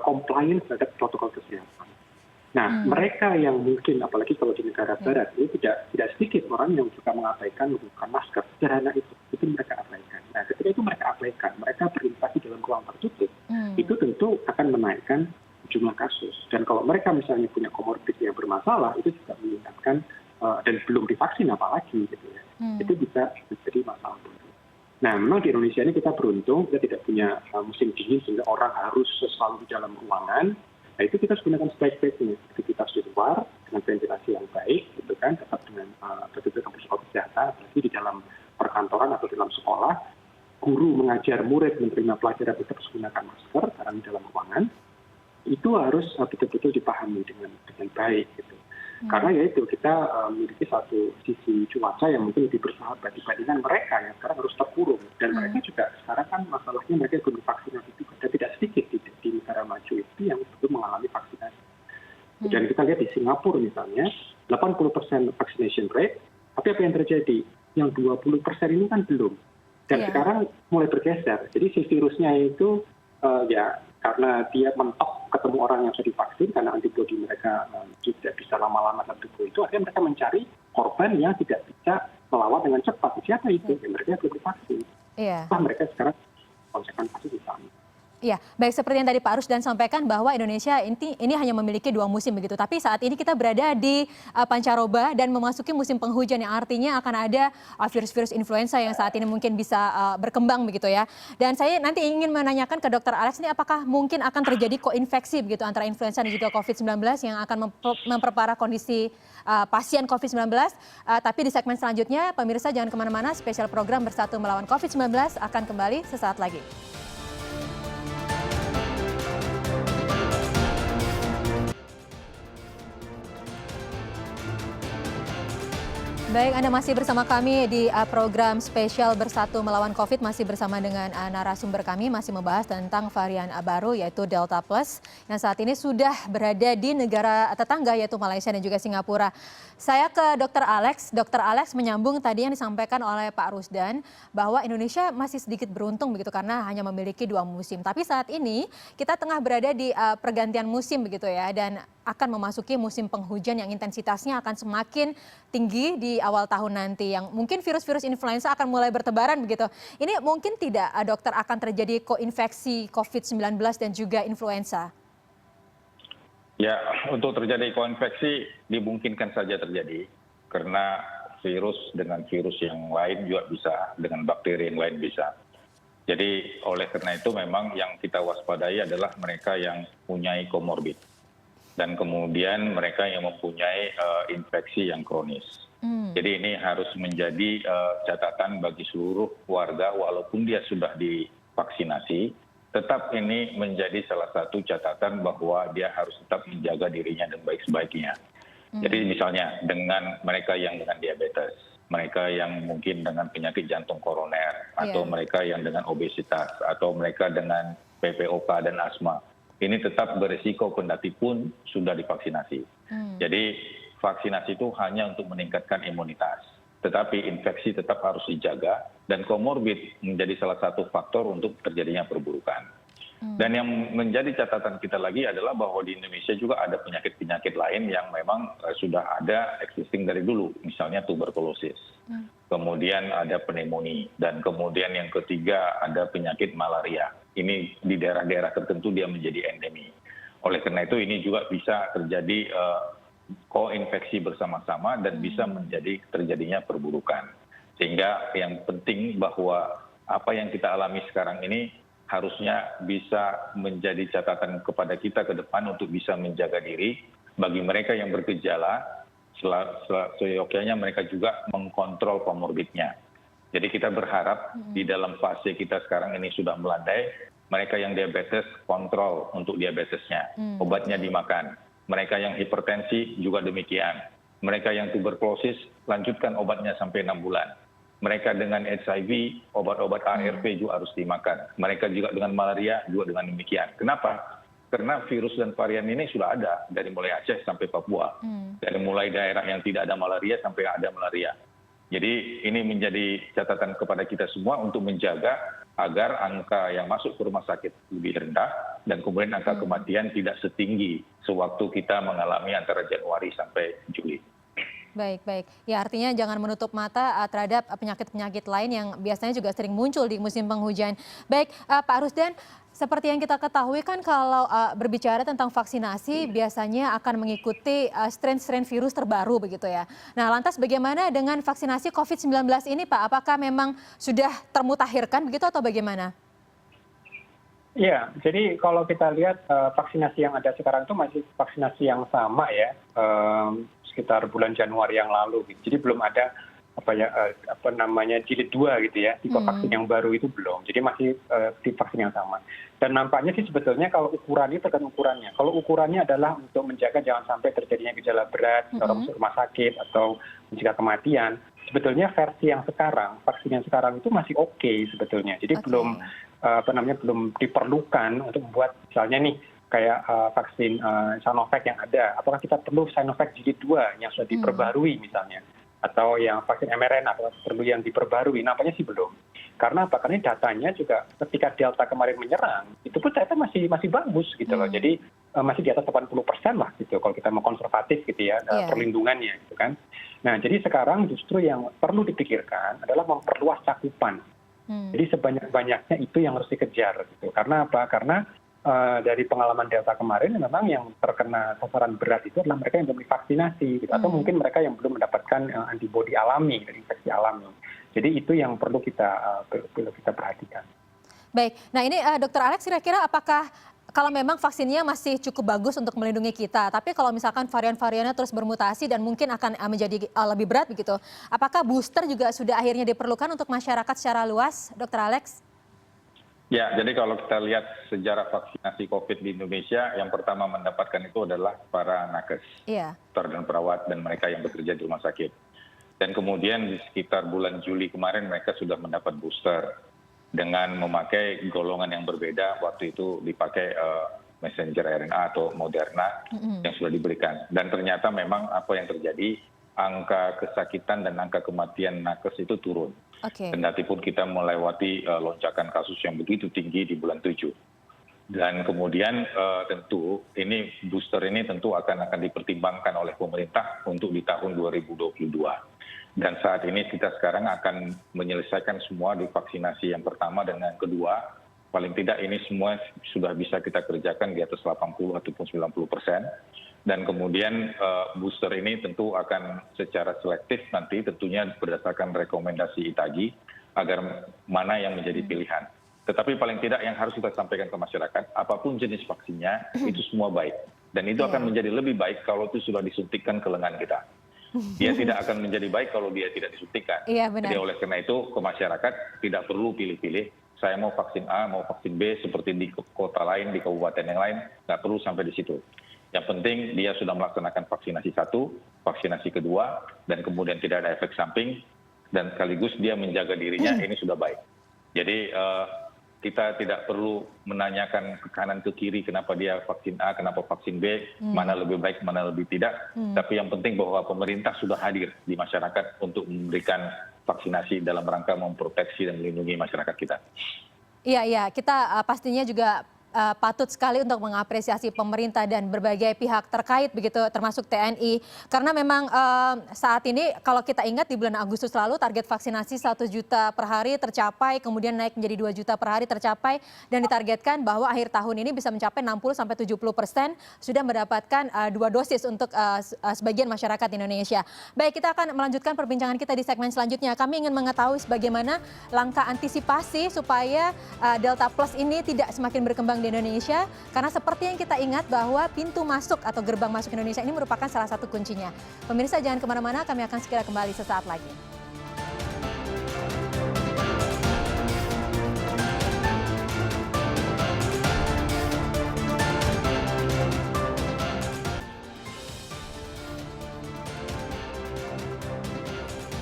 compliance terhadap protokol kesehatan. Nah, mereka yang mungkin, apalagi kalau di negara barat, ini tidak sedikit orang yang juga mengabaikan menggunakan masker. Sederhana itu mereka abaikan. Nah, ketika itu mereka abaikan, mereka berinteraksi dalam ruang tertutup, itu tentu akan menaikkan jumlah kasus. Dan kalau mereka misalnya punya komorbid yang bermasalah, itu juga meningkatkan, dan belum divaksin apalagi, gitu ya. Itu bisa menjadi masalah baru. Nah, memang di Indonesia ini kita beruntung, kita tidak punya musim dingin sehingga orang harus selalu di dalam ruangan. Nah, itu kita harus gunakan sebaik-baiknya. Aktivitas di luar dengan ventilasi yang baik, gitu kan, tetap dengan betul-betul protokol kesehatan, apalagi di dalam perkantoran atau dalam sekolah, guru mengajar murid menerima pelajaran tetap harus gunakan masker karena di dalam ruangan. Itu harus betul-betul dipahami dengan baik, gitu. Karena ya itu kita memiliki satu sisi cuaca yang mungkin lebih bersahabat dibandingkan mereka yang sekarang harus terkurung, dan mereka juga sekarang kan masalahnya mereka belum divaksinasi juga, dan tidak sedikit di negara maju itu yang belum mengalami vaksinasi. Dan kita lihat di Singapura misalnya 80% vaccination rate, tapi apa yang terjadi? Yang 20% ini kan belum, dan sekarang mulai bergeser. Jadi si virusnya itu karena dia mentok ketemu orang yang sudah divaksin, karena antibodi mereka tidak bisa lama-lama dalam tubuh itu, akhirnya mereka mencari korban yang tidak bisa melawan dengan cepat. Siapa itu? Mereka belum divaksin. Mereka sekarang konsekuensi di sana. Iya, baik, seperti yang tadi Pak Rusdan sampaikan bahwa Indonesia ini hanya memiliki 2 musim begitu. Tapi saat ini kita berada di pancaroba dan memasuki musim penghujan yang artinya akan ada virus-virus influenza yang saat ini mungkin bisa berkembang begitu ya. Dan saya nanti ingin menanyakan ke Dr. Alex ini apakah mungkin akan terjadi koinfeksi begitu antara influenza dan juga COVID-19 yang akan memperparah kondisi pasien COVID-19. Tapi di segmen selanjutnya pemirsa jangan kemana-mana, spesial program Bersatu Melawan COVID-19 akan kembali sesaat lagi. Baik, Anda masih bersama kami di program spesial Bersatu Melawan COVID, masih bersama dengan narasumber kami, masih membahas tentang varian baru yaitu Delta Plus yang saat ini sudah berada di negara tetangga yaitu Malaysia dan juga Singapura. Saya ke Dr. Alex. Dr. Alex menyambung tadi yang disampaikan oleh Pak Rusdan bahwa Indonesia masih sedikit beruntung begitu karena hanya memiliki 2 musim. Tapi saat ini kita tengah berada di pergantian musim begitu ya, dan akan memasuki musim penghujan yang intensitasnya akan semakin tinggi di awal tahun nanti, yang mungkin virus-virus influenza akan mulai bertebaran begitu. Ini mungkin tidak, dokter, akan terjadi koinfeksi COVID-19 dan juga influenza? Ya, untuk terjadi koinfeksi dimungkinkan saja terjadi karena virus dengan virus yang lain juga bisa, dengan bakteri yang lain bisa. Jadi oleh karena itu memang yang kita waspadai adalah mereka yang punya komorbid dan kemudian mereka yang mempunyai infeksi yang kronis. Jadi ini harus menjadi catatan bagi seluruh warga walaupun dia sudah divaksinasi, tetap ini menjadi salah satu catatan bahwa dia harus tetap menjaga dirinya dan baik-sebaiknya. Jadi misalnya dengan mereka yang dengan diabetes, mereka yang mungkin dengan penyakit jantung koroner, atau mereka yang dengan obesitas, atau mereka dengan PPOK dan asma, ini tetap berisiko kendati pun sudah divaksinasi. Jadi vaksinasi itu hanya untuk meningkatkan imunitas, tetapi infeksi tetap harus dijaga dan komorbid menjadi salah satu faktor untuk terjadinya perburukan. Dan yang menjadi catatan kita lagi adalah bahwa di Indonesia juga ada penyakit-penyakit lain yang memang sudah ada existing dari dulu, misalnya tuberkulosis. Kemudian ada pneumonia, dan kemudian yang ketiga ada penyakit malaria. Ini di daerah-daerah tertentu dia menjadi endemi. Oleh karena itu ini juga bisa terjadi koinfeksi bersama-sama dan bisa menjadi terjadinya perburukan. Sehingga yang penting bahwa apa yang kita alami sekarang ini harusnya bisa menjadi catatan kepada kita ke depan untuk bisa menjaga diri. Bagi mereka yang bergejala, seyogyanya mereka juga mengkontrol komorbidnya. Jadi kita berharap di dalam fase kita sekarang ini sudah melandai, mereka yang diabetes kontrol untuk diabetesnya, obatnya dimakan. Mereka yang hipertensi juga demikian. Mereka yang tuberkulosis lanjutkan obatnya sampai 6 bulan. Mereka dengan HIV, obat-obat ARV juga harus dimakan. Mereka juga dengan malaria juga dengan demikian. Kenapa? Karena virus dan varian ini sudah ada dari mulai Aceh sampai Papua. Dari mulai daerah yang tidak ada malaria sampai ada malaria. Jadi ini menjadi catatan kepada kita semua untuk menjaga agar angka yang masuk ke rumah sakit lebih rendah dan kemudian angka kematian tidak setinggi sewaktu kita mengalami antara Januari sampai Juli. Baik, baik. Ya artinya jangan menutup mata terhadap penyakit-penyakit lain yang biasanya juga sering muncul di musim penghujan. Baik, Pak Rusdan, seperti yang kita ketahui kan kalau berbicara tentang vaksinasi biasanya akan mengikuti strain-strain virus terbaru begitu ya. Nah lantas bagaimana dengan vaksinasi COVID-19 ini Pak? Apakah memang sudah termutakhirkan begitu atau bagaimana? Ya, jadi kalau kita lihat vaksinasi yang ada sekarang itu masih vaksinasi yang sama ya, sekitar bulan Januari yang lalu. Gitu. Jadi belum ada jilid 2 gitu ya, tipe vaksin yang baru itu belum. Jadi masih tipe vaksin yang sama. Dan nampaknya sih sebetulnya kalau ukuran ini tergantung ukurannya. Kalau ukurannya adalah untuk menjaga jangan sampai terjadinya gejala berat, orang masuk rumah sakit atau mencegah kematian. Sebetulnya versi yang sekarang, vaksin yang sekarang itu masih oke sebetulnya. Jadi belum diperlukan untuk membuat misalnya nih kayak vaksin Sinovac yang ada. Apakah kita perlu Sinovac jilid 2 yang sudah diperbarui misalnya? Atau yang vaksin mRNA atau perlu yang diperbarui? Nampaknya sih belum. Karena apa? Karena datanya juga ketika Delta kemarin menyerang, itu pun ternyata masih bagus gitu loh. Jadi masih di atas 80% lah gitu kalau kita mau konservatif gitu ya perlindungannya gitu kan. Nah jadi sekarang justru yang perlu dipikirkan adalah memperluas cakupan. Jadi sebanyak-banyaknya itu yang harus dikejar gitu. Karena apa? Karena dari pengalaman Delta kemarin memang yang terkena sasaran berat itu adalah mereka yang belum divaksinasi gitu. Atau mungkin mereka yang belum mendapatkan antibodi alami dari infeksi alami. Jadi itu yang perlu kita perhatikan. Baik, nah ini Dr. Alex kira-kira apakah kalau memang vaksinnya masih cukup bagus untuk melindungi kita, tapi kalau misalkan varian-variannya terus bermutasi dan mungkin akan menjadi lebih berat begitu, apakah booster juga sudah akhirnya diperlukan untuk masyarakat secara luas, Dr. Alex? Ya, jadi kalau kita lihat sejarah vaksinasi COVID di Indonesia, yang pertama mendapatkan itu adalah para nakes, dokter dan perawat dan mereka yang bekerja di rumah sakit. Dan kemudian di sekitar bulan Juli kemarin mereka sudah mendapat booster dengan memakai golongan yang berbeda. Waktu itu dipakai messenger RNA atau Moderna yang sudah diberikan. Dan ternyata memang apa yang terjadi, angka kesakitan dan angka kematian nakes itu turun. Kendati pun kita melewati lonjakan kasus yang begitu tinggi di bulan 7. Dan kemudian tentu ini booster ini tentu akan dipertimbangkan oleh pemerintah untuk di tahun 2022. Dan saat ini kita sekarang akan menyelesaikan semua di vaksinasi yang pertama dan yang kedua. Paling tidak ini semua sudah bisa kita kerjakan di atas 80 ataupun 90%. Dan kemudian booster ini tentu akan secara selektif nanti tentunya berdasarkan rekomendasi ITAGI agar mana yang menjadi pilihan. Tetapi paling tidak yang harus kita sampaikan ke masyarakat, apapun jenis vaksinnya itu semua baik. Dan itu akan menjadi lebih baik kalau itu sudah disuntikkan ke lengan kita. Dia tidak akan menjadi baik kalau dia tidak disuntikkan. Jadi oleh karena itu ke masyarakat tidak perlu pilih-pilih. Saya mau vaksin A, mau vaksin B seperti di kota lain, di kabupaten yang lain, nggak perlu sampai di situ. Yang penting dia sudah melaksanakan vaksinasi 1, vaksinasi kedua, dan kemudian tidak ada efek samping, dan sekaligus dia menjaga dirinya, ini sudah baik. Jadi kita tidak perlu menanyakan ke kanan ke kiri kenapa dia vaksin A, kenapa vaksin B, mana lebih baik, mana lebih tidak. Tapi yang penting bahwa pemerintah sudah hadir di masyarakat untuk memberikan vaksinasi dalam rangka memproteksi dan melindungi masyarakat kita. Iya, kita pastinya juga patut sekali untuk mengapresiasi pemerintah dan berbagai pihak terkait begitu termasuk TNI karena memang saat ini kalau kita ingat di bulan Agustus lalu target vaksinasi 1 juta per hari tercapai kemudian naik menjadi 2 juta per hari tercapai dan ditargetkan bahwa akhir tahun ini bisa mencapai 60-70% sudah mendapatkan 2 dosis untuk sebagian masyarakat Indonesia. Baik, kita akan melanjutkan perbincangan kita di segmen selanjutnya. Kami ingin mengetahui bagaimana langkah antisipasi supaya Delta Plus ini tidak semakin berkembang di Indonesia karena seperti yang kita ingat bahwa pintu masuk atau gerbang masuk Indonesia ini merupakan salah satu kuncinya. Pemirsa jangan kemana-mana, kami akan segera kembali sesaat lagi.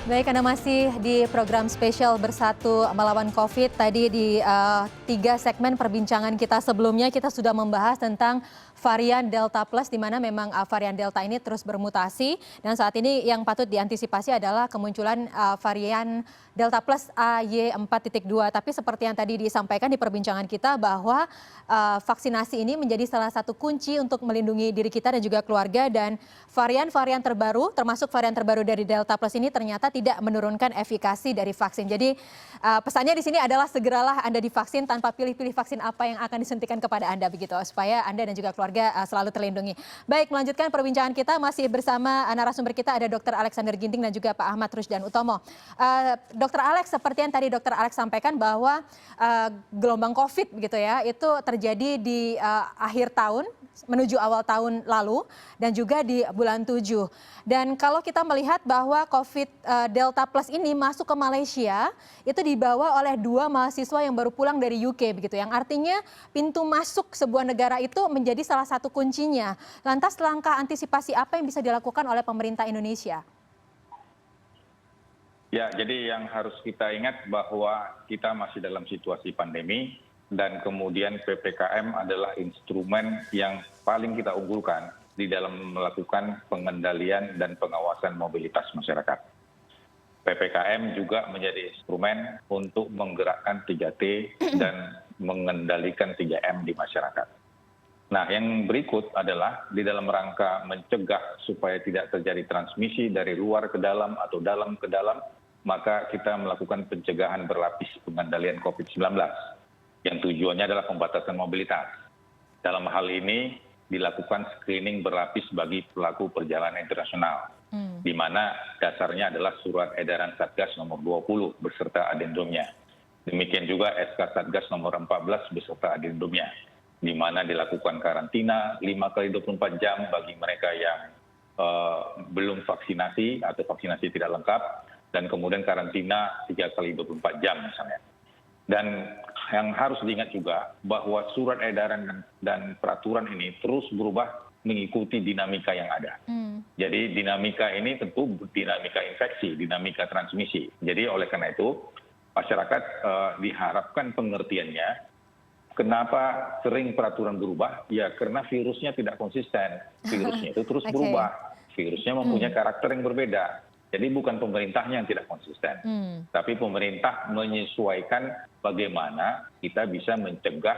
Baik, Anda masih di program spesial Bersatu Melawan COVID. Tadi di 3 segmen perbincangan kita sebelumnya kita sudah membahas tentang varian Delta Plus, di mana memang varian Delta ini terus bermutasi. Dan saat ini yang patut diantisipasi adalah kemunculan varian Delta Plus AY4.2. Tapi seperti yang tadi disampaikan di perbincangan kita bahwa vaksinasi ini menjadi salah satu kunci untuk melindungi diri kita dan juga keluarga. Dan varian-varian terbaru, termasuk varian terbaru dari Delta Plus ini ternyata tidak menurunkan efikasi dari vaksin. Jadi pesannya di sini adalah segeralah Anda divaksin tanpa pilih-pilih vaksin apa yang akan disuntikan kepada Anda begitu, supaya Anda dan juga keluarga selalu terlindungi. Baik, melanjutkan perbincangan kita masih bersama narasumber kita ada Dr. Alexander Ginting dan juga Pak Ahmad Rusdan Utomo. Dr. Alex, seperti yang tadi Dr. Alex sampaikan bahwa gelombang COVID begitu ya, itu terjadi di akhir tahun menuju awal tahun lalu dan juga di bulan 7. Dan kalau kita melihat bahwa COVID Delta Plus ini masuk ke Malaysia, itu dibawa oleh 2 mahasiswa yang baru pulang dari UK begitu, yang artinya pintu masuk sebuah negara itu menjadi salah satu kuncinya. Lantas langkah antisipasi apa yang bisa dilakukan oleh pemerintah Indonesia? Ya, jadi yang harus kita ingat bahwa kita masih dalam situasi pandemi dan kemudian PPKM adalah instrumen yang paling kita unggulkan di dalam melakukan pengendalian dan pengawasan mobilitas masyarakat. PPKM juga menjadi instrumen untuk menggerakkan 3T dan mengendalikan 3M di masyarakat. Nah, yang berikut adalah di dalam rangka mencegah supaya tidak terjadi transmisi dari luar ke dalam atau dalam ke dalam, maka kita melakukan pencegahan berlapis pengendalian COVID-19 yang tujuannya adalah pembatasan mobilitas. Dalam hal ini dilakukan screening berlapis bagi pelaku perjalanan internasional, di mana dasarnya adalah surat edaran Satgas nomor 20 beserta adendumnya. Demikian juga SK Satgas nomor 14 beserta adendumnya, di mana dilakukan karantina 5 kali 24 jam bagi mereka yang belum vaksinasi atau vaksinasi tidak lengkap, dan kemudian karantina 3 kali 24 jam misalnya. Dan yang harus diingat juga bahwa surat edaran dan peraturan ini terus berubah mengikuti dinamika yang ada. Jadi dinamika ini tentu dinamika infeksi, dinamika transmisi. Jadi oleh karena itu masyarakat diharapkan pengertiannya. Kenapa sering peraturan berubah? Ya karena virusnya tidak konsisten. Virusnya itu terus berubah. Virusnya mempunyai karakter yang berbeda. Jadi bukan pemerintahnya yang tidak konsisten, tapi pemerintah menyesuaikan bagaimana kita bisa mencegah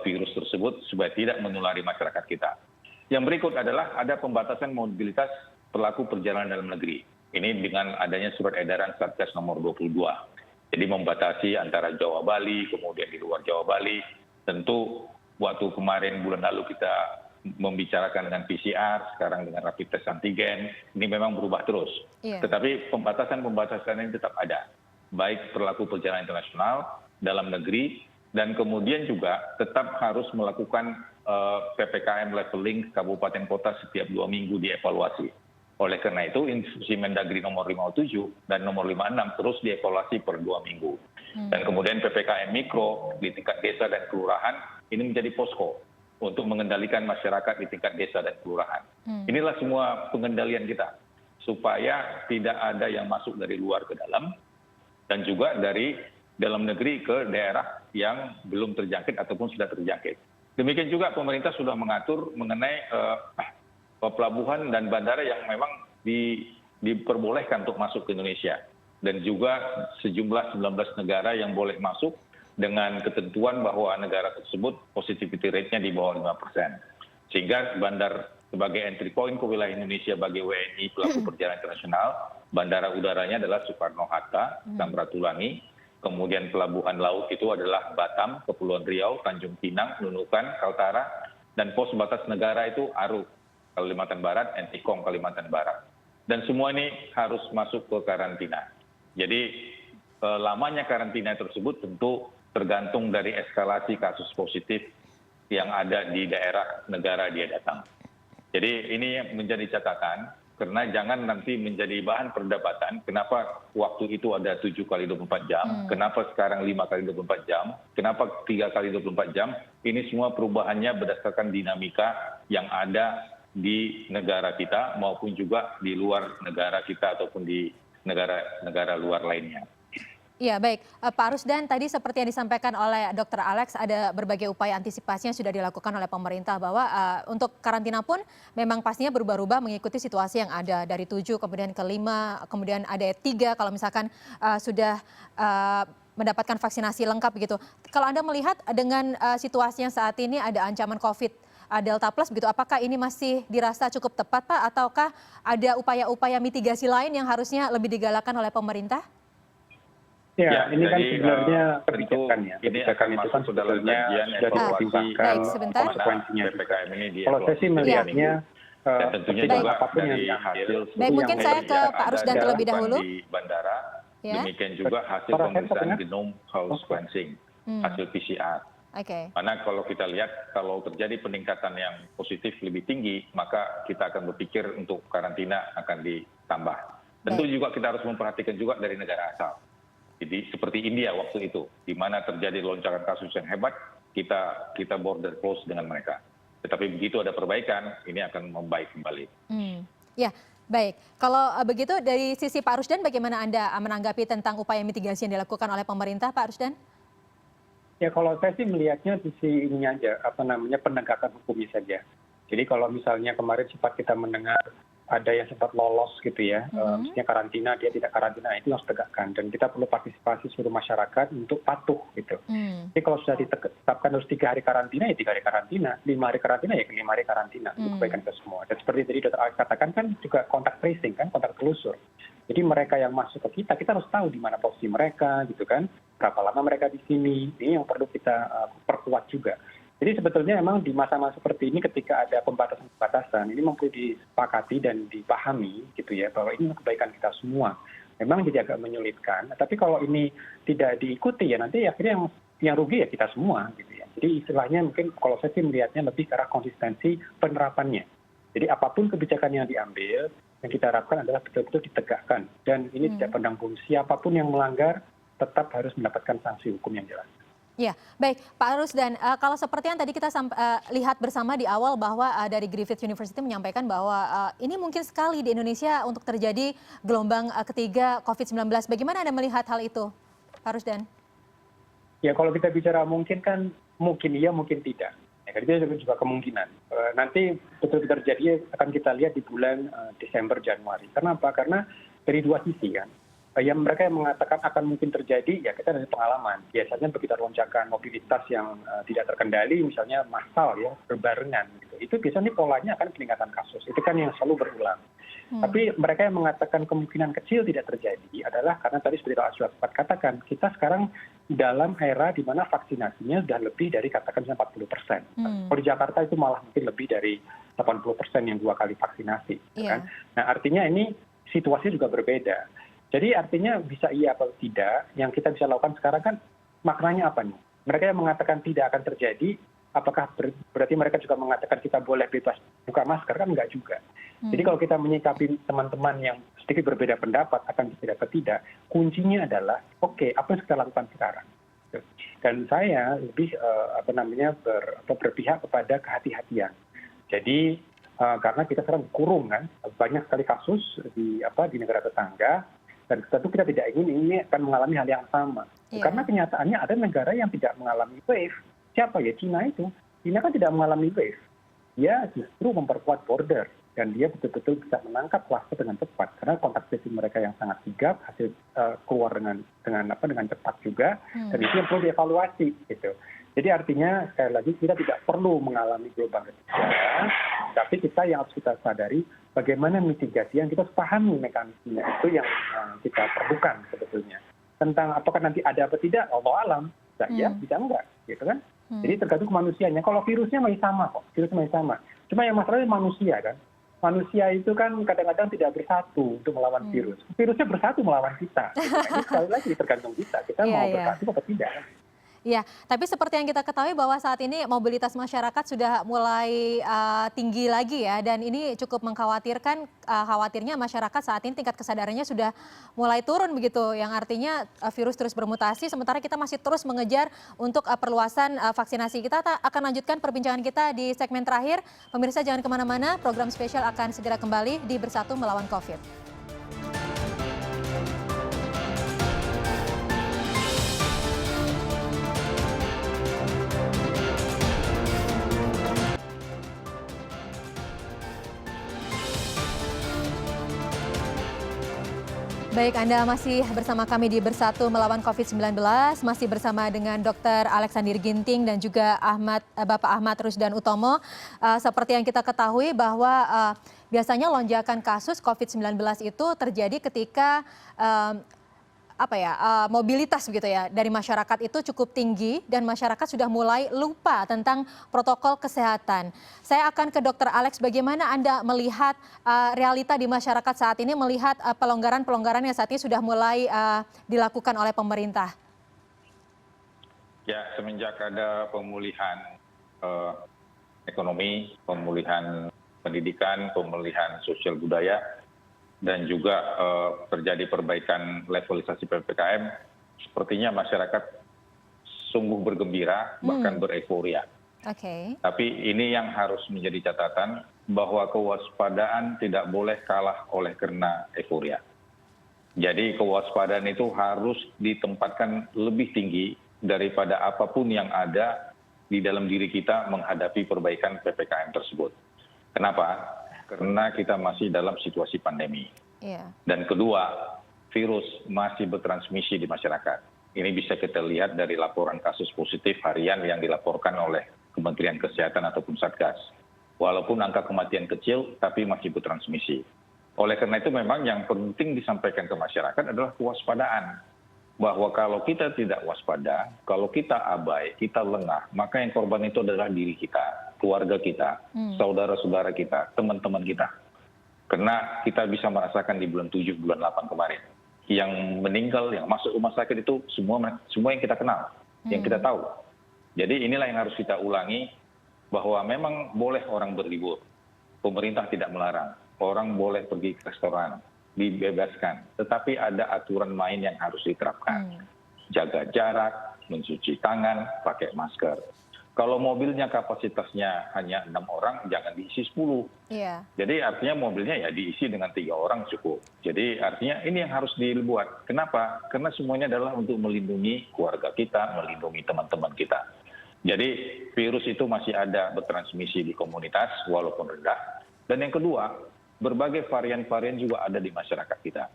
virus tersebut supaya tidak menulari masyarakat kita. Yang berikut adalah ada pembatasan mobilitas pelaku perjalanan dalam negeri. Ini dengan adanya surat edaran Satgas nomor 22. Jadi membatasi antara Jawa Bali, kemudian di luar Jawa Bali. Tentu waktu kemarin bulan lalu kita membicarakan dengan PCR, sekarang dengan rapid test antigen, ini memang berubah terus. Tetapi pembatasan-pembatasan ini tetap ada, baik perilaku perjalanan internasional, dalam negeri, dan kemudian juga tetap harus melakukan PPKM leveling kabupaten kota setiap 2 minggu dievaluasi. Oleh karena itu, Instruksi Mendagri nomor 57 dan nomor 56 terus dievaluasi per 2 minggu. Dan kemudian PPKM mikro di tingkat desa dan kelurahan ini menjadi posko untuk mengendalikan masyarakat di tingkat desa dan kelurahan. Inilah semua pengendalian kita, supaya tidak ada yang masuk dari luar ke dalam, dan juga dari dalam negeri ke daerah yang belum terjangkit ataupun sudah terjangkit. Demikian juga pemerintah sudah mengatur mengenai pelabuhan dan bandara yang memang diperbolehkan untuk masuk ke Indonesia. Dan juga sejumlah 19 negara yang boleh masuk, dengan ketentuan bahwa negara tersebut positivity rate-nya di bawah 5%. Sehingga bandar sebagai entry point ke wilayah Indonesia bagi WNI pelaku perjalanan internasional, bandara udaranya adalah Soekarno-Hatta, Samratulangi, kemudian pelabuhan laut itu adalah Batam, Kepulauan Riau, Tanjung Pinang, Nunukan, Kaltara, dan pos batas negara itu Aru, Kalimantan Barat, Entikong, Kalimantan Barat. Dan semua ini harus masuk ke karantina. Jadi lamanya karantina tersebut tentu tergantung dari eskalasi kasus positif yang ada di daerah negara dia datang. Jadi ini menjadi catatan, karena jangan nanti menjadi bahan perdebatan kenapa waktu itu ada 7 kali 24 jam, kenapa sekarang 5 kali 24 jam, kenapa 3 kali 24 jam. Ini semua perubahannya berdasarkan dinamika yang ada di negara kita maupun juga di luar negara kita ataupun di negara luar lainnya. Iya, baik. Pak Rusdan, tadi seperti yang disampaikan oleh Dr. Alex, ada berbagai upaya antisipasi yang sudah dilakukan oleh pemerintah bahwa untuk karantina pun memang pastinya berubah-ubah mengikuti situasi yang ada dari 7, kemudian ke 5, kemudian ada 3 kalau misalkan sudah mendapatkan vaksinasi lengkap begitu. Kalau Anda melihat dengan situasi yang saat ini ada ancaman COVID Delta Plus begitu, apakah ini masih dirasa cukup tepat Pak, ataukah ada upaya-upaya mitigasi lain yang harusnya lebih digalakan oleh pemerintah? Ya, ini kan jadi, sebenarnya tentu kebijakan ya. ini Kebijakan akan itu kan masuk dalam sebetulnya kajian sudah evaluasi dipertimbangkan Baik, sebentar. konsekuensinya juga. PPKM ini Kalau saya sih melihatnya dan tentunya Baik. juga apapun yang dari diambil. hasil Baik, mungkin saya ke yang Pak ada Rusdan terlebih dilakukan dahulu. di bandara, Ya. demikian juga hasil Para pemeriksaan sensornya? genome whole sequencing, hasil PCR. Oke. Karena kalau kita lihat, kalau terjadi peningkatan yang positif lebih tinggi, maka kita akan berpikir untuk karantina akan ditambah. Tentu Baik. juga kita harus memperhatikan juga dari negara asal. Jadi seperti India waktu itu, di mana terjadi lonjakan kasus yang hebat, kita border close dengan mereka. Tetapi begitu ada perbaikan, ini akan membaik kembali. Ya, baik. Kalau begitu dari sisi Pak Rusdan, bagaimana Anda menanggapi tentang upaya mitigasi yang dilakukan oleh pemerintah, Pak Rusdan? Ya kalau saya sih melihatnya sisi ininya aja, penegakan hukumnya saja. Jadi kalau misalnya kemarin sempat kita mendengar ada yang sempat lolos gitu ya, maksudnya karantina, dia tidak karantina, itu harus tegakkan. Dan kita perlu partisipasi seluruh masyarakat untuk patuh gitu. Jadi kalau sudah ditetapkan harus 3 hari karantina, ya 3 hari karantina. 5 hari karantina, ya 5 hari karantina. Untuk kebaikan kita semua. Dan seperti tadi Dr. Alex katakan kan juga kontak tracing kan, kontak telusur. Jadi mereka yang masuk ke kita harus tahu di mana posisi mereka gitu kan. Berapa lama mereka di sini. Ini yang perlu kita perkuat juga. Jadi sebetulnya memang di masa-masa seperti ini ketika ada pembatasan-pembatasan ini perlu disepakati dan dipahami gitu ya bahwa ini kebaikan kita semua. Memang jadi agak menyulitkan, tapi kalau ini tidak diikuti ya nanti akhirnya yang rugi ya kita semua gitu ya. Jadi istilahnya mungkin kalau saya sih melihatnya lebih ke arah konsistensi penerapannya. Jadi apapun kebijakan yang diambil yang kita harapkan adalah betul-betul ditegakkan dan ini tidak pandang bulu, siapapun yang melanggar tetap harus mendapatkan sanksi hukum yang jelas. Ya, baik Pak Rusdan, kalau seperti yang tadi kita lihat bersama di awal bahwa dari Griffith University menyampaikan bahwa ini mungkin sekali di Indonesia untuk terjadi gelombang ketiga COVID-19. Bagaimana Anda melihat hal itu, Pak Rusdan? Ya kalau kita bicara mungkin kan mungkin iya mungkin tidak. Ya, itu juga kemungkinan. Nanti betul terjadi akan kita lihat di bulan Desember Januari. Karena apa? Karena dari 2 sisi kan. Yang mereka yang mengatakan akan mungkin terjadi, ya kita dari pengalaman. Biasanya begitu lonjakan mobilitas yang tidak terkendali, misalnya massal ya, berbarengan. Gitu. Itu biasanya polanya akan peningkatan kasus. Itu kan yang selalu berulang. Tapi mereka yang mengatakan kemungkinan kecil tidak terjadi adalah karena tadi seperti Pak Aswad katakan, kita sekarang dalam era di mana vaksinasinya sudah lebih dari katakan 40%. Kalau di Jakarta itu malah mungkin lebih dari 80% yang 2 kali vaksinasi. Kan? Nah artinya ini situasi juga berbeda. Jadi artinya bisa iya atau tidak, yang kita bisa lakukan sekarang kan maknanya apa nih? Mereka yang mengatakan tidak akan terjadi, apakah berarti mereka juga mengatakan kita boleh bebas buka masker? Kan enggak juga. Jadi kalau kita menyikapi teman-teman yang sedikit berbeda pendapat akan tidak atau tidak, kuncinya adalah oke, apa yang kita lakukan sekarang? Dan saya lebih berpihak kepada kehati-hatian. Jadi karena kita sekarang kurung kan, banyak sekali kasus di negara tetangga. Dan tentu kita tidak ingin ini akan mengalami hal yang sama. Karena kenyataannya ada negara yang tidak mengalami wave. Siapa ya? Cina itu. Cina kan tidak mengalami wave. Dia justru memperkuat border. Dan dia betul-betul bisa menangkap kluster dengan cepat. Karena kontak tracing mereka yang sangat sigap, hasil keluar dengan cepat juga. Dan itu yang perlu dievaluasi. Gitu. Jadi artinya sekali lagi kita tidak perlu mengalami gelombang ketiga, tapi kita yang harus kita sadari bagaimana mitigasi yang kita pahami mekanismenya itu yang kita perlukan sebetulnya. Tentang apakah nanti ada apa tidak, Allah alam, bisa ya, bisa enggak, gitu kan? Jadi tergantung manusianya. Kalau virusnya masih sama kok, virusnya masih sama. Cuma yang masalahnya manusia kan. Manusia itu kan kadang-kadang tidak bersatu untuk melawan virus. Virusnya bersatu melawan kita. Gitu. Ini sekali lagi tergantung kita mau bersatu atau tidak. Ya, tapi seperti yang kita ketahui bahwa saat ini mobilitas masyarakat sudah mulai tinggi lagi ya, dan ini cukup mengkhawatirkan, khawatirnya masyarakat saat ini tingkat kesadarannya sudah mulai turun begitu, yang artinya virus terus bermutasi, sementara kita masih terus mengejar untuk perluasan vaksinasi. Kita akan lanjutkan perbincangan kita di segmen terakhir. Pemirsa jangan kemana-mana, program spesial akan segera kembali di Bersatu Melawan COVID. Baik, Anda masih bersama kami di Bersatu Melawan COVID-19, masih bersama dengan Dr. Alexander Ginting dan juga Bapak Ahmad Rusdan Utomo. Seperti yang kita ketahui bahwa biasanya lonjakan kasus COVID-19 itu terjadi ketika mobilitas begitu ya dari masyarakat itu cukup tinggi dan masyarakat sudah mulai lupa tentang protokol kesehatan. Saya akan ke Dr. Alex, bagaimana Anda melihat realita di masyarakat saat ini, melihat pelonggaran-pelonggaran yang saat ini sudah mulai dilakukan oleh pemerintah? Ya, semenjak ada pemulihan ekonomi, pemulihan pendidikan, pemulihan sosial budaya, dan juga terjadi perbaikan levelisasi PPKM, sepertinya masyarakat sungguh bergembira, bahkan bereforia. Tapi ini yang harus menjadi catatan, bahwa kewaspadaan tidak boleh kalah oleh karena euforia. Jadi kewaspadaan itu harus ditempatkan lebih tinggi daripada apapun yang ada di dalam diri kita menghadapi perbaikan PPKM tersebut. Kenapa? Karena kita masih dalam situasi pandemi. Dan kedua, virus masih bertransmisi di masyarakat. Ini bisa kita lihat dari laporan kasus positif harian yang dilaporkan oleh Kementerian Kesehatan ataupun Satgas. Walaupun angka kematian kecil, tapi masih bertransmisi. Oleh karena itu memang yang penting disampaikan ke masyarakat adalah kewaspadaan. Bahwa kalau kita tidak waspada, kalau kita abai, kita lengah, maka yang korban itu adalah diri kita, keluarga kita, saudara-saudara kita, teman-teman kita. Karena kita bisa merasakan di bulan 7, bulan 8 kemarin. Yang meninggal, yang masuk rumah sakit itu semua yang kita kenal, yang kita tahu. Jadi inilah yang harus kita ulangi, bahwa memang boleh orang berlibur. Pemerintah tidak melarang. Orang boleh pergi ke restoran, dibebaskan. Tetapi ada aturan main yang harus diterapkan. Jaga jarak, mencuci tangan, pakai masker. Kalau mobilnya kapasitasnya hanya 6 orang, jangan diisi 10. Jadi artinya mobilnya ya diisi dengan 3 orang cukup. Jadi artinya ini yang harus dibuat. Kenapa? Karena semuanya adalah untuk melindungi keluarga kita, melindungi teman-teman kita. Jadi virus itu masih ada bertransmisi di komunitas walaupun rendah. Dan yang kedua, berbagai varian-varian juga ada di masyarakat kita.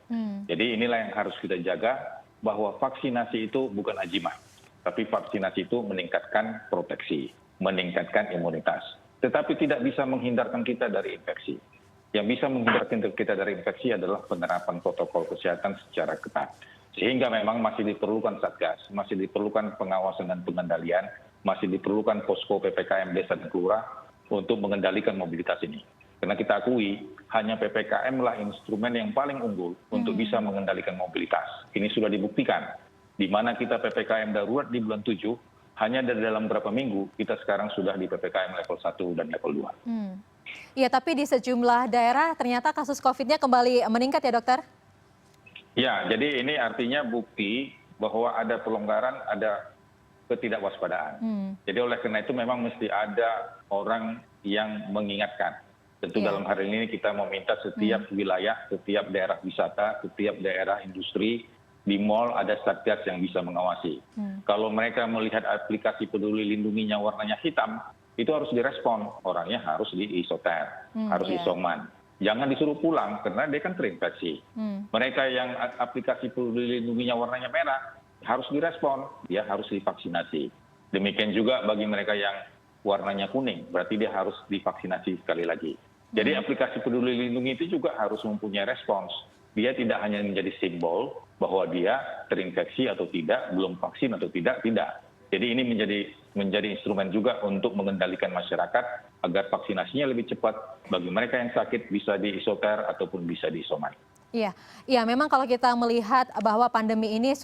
Jadi inilah yang harus kita jaga, bahwa vaksinasi itu bukan ajimah. Tapi vaksinasi itu meningkatkan proteksi, meningkatkan imunitas. Tetapi tidak bisa menghindarkan kita dari infeksi. Yang bisa menghindarkan kita dari infeksi adalah penerapan protokol kesehatan secara ketat. Sehingga memang masih diperlukan Satgas, masih diperlukan pengawasan dan pengendalian, masih diperlukan posko PPKM desa dan kelurahan untuk mengendalikan mobilitas ini. Karena kita akui, hanya PPKM lah instrumen yang paling unggul untuk bisa mengendalikan mobilitas. Ini sudah dibuktikan. Di mana kita PPKM darurat di bulan 7, hanya dari dalam beberapa minggu, kita sekarang sudah di PPKM level 1 dan level 2. Iya, tapi di sejumlah daerah ternyata kasus COVID-nya kembali meningkat ya, dokter? Ya, jadi ini artinya bukti bahwa ada pelonggaran, ada ketidakwaspadaan. Jadi oleh karena itu memang mesti ada orang yang mengingatkan. Tentu dalam hari ini kita meminta setiap wilayah, setiap daerah wisata, setiap daerah industri, di mal ada Satgas yang bisa mengawasi. Kalau mereka melihat aplikasi Peduli Lindunginya warnanya hitam, itu harus direspon. Orangnya harus diisoter, harus isoman. Jangan disuruh pulang karena dia kan terinfeksi. Mereka yang aplikasi Peduli Lindunginya warnanya merah, harus direspon, dia harus divaksinasi. Demikian juga bagi mereka yang warnanya kuning, berarti dia harus divaksinasi sekali lagi. Jadi aplikasi Peduli Lindungi itu juga harus mempunyai respons. Dia tidak hanya menjadi simbol bahwa dia terinfeksi atau tidak, belum vaksin atau tidak. Jadi ini menjadi instrumen juga untuk mengendalikan masyarakat agar vaksinasinya lebih cepat. Bagi mereka yang sakit bisa diisoter ataupun bisa diisoman. Iya, memang kalau kita melihat bahwa pandemi ini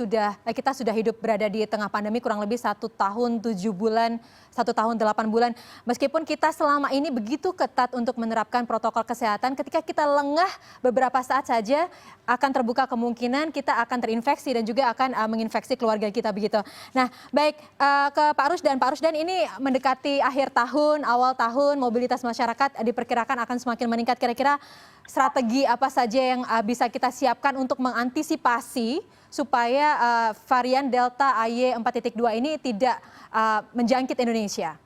kita sudah hidup berada di tengah pandemi kurang lebih 1 tahun 7 bulan, 1 tahun 8 bulan. Meskipun kita selama ini begitu ketat untuk menerapkan protokol kesehatan, ketika kita lengah beberapa saat saja akan terbuka kemungkinan kita akan terinfeksi dan juga akan menginfeksi keluarga kita begitu. Nah, baik ke Pak Rusdan ini mendekati akhir tahun, awal tahun, mobilitas masyarakat diperkirakan akan semakin meningkat. Kira-kira strategi apa saja yang bisa kita siapkan untuk mengantisipasi supaya varian Delta AY 4.2 ini tidak menjangkit Indonesia?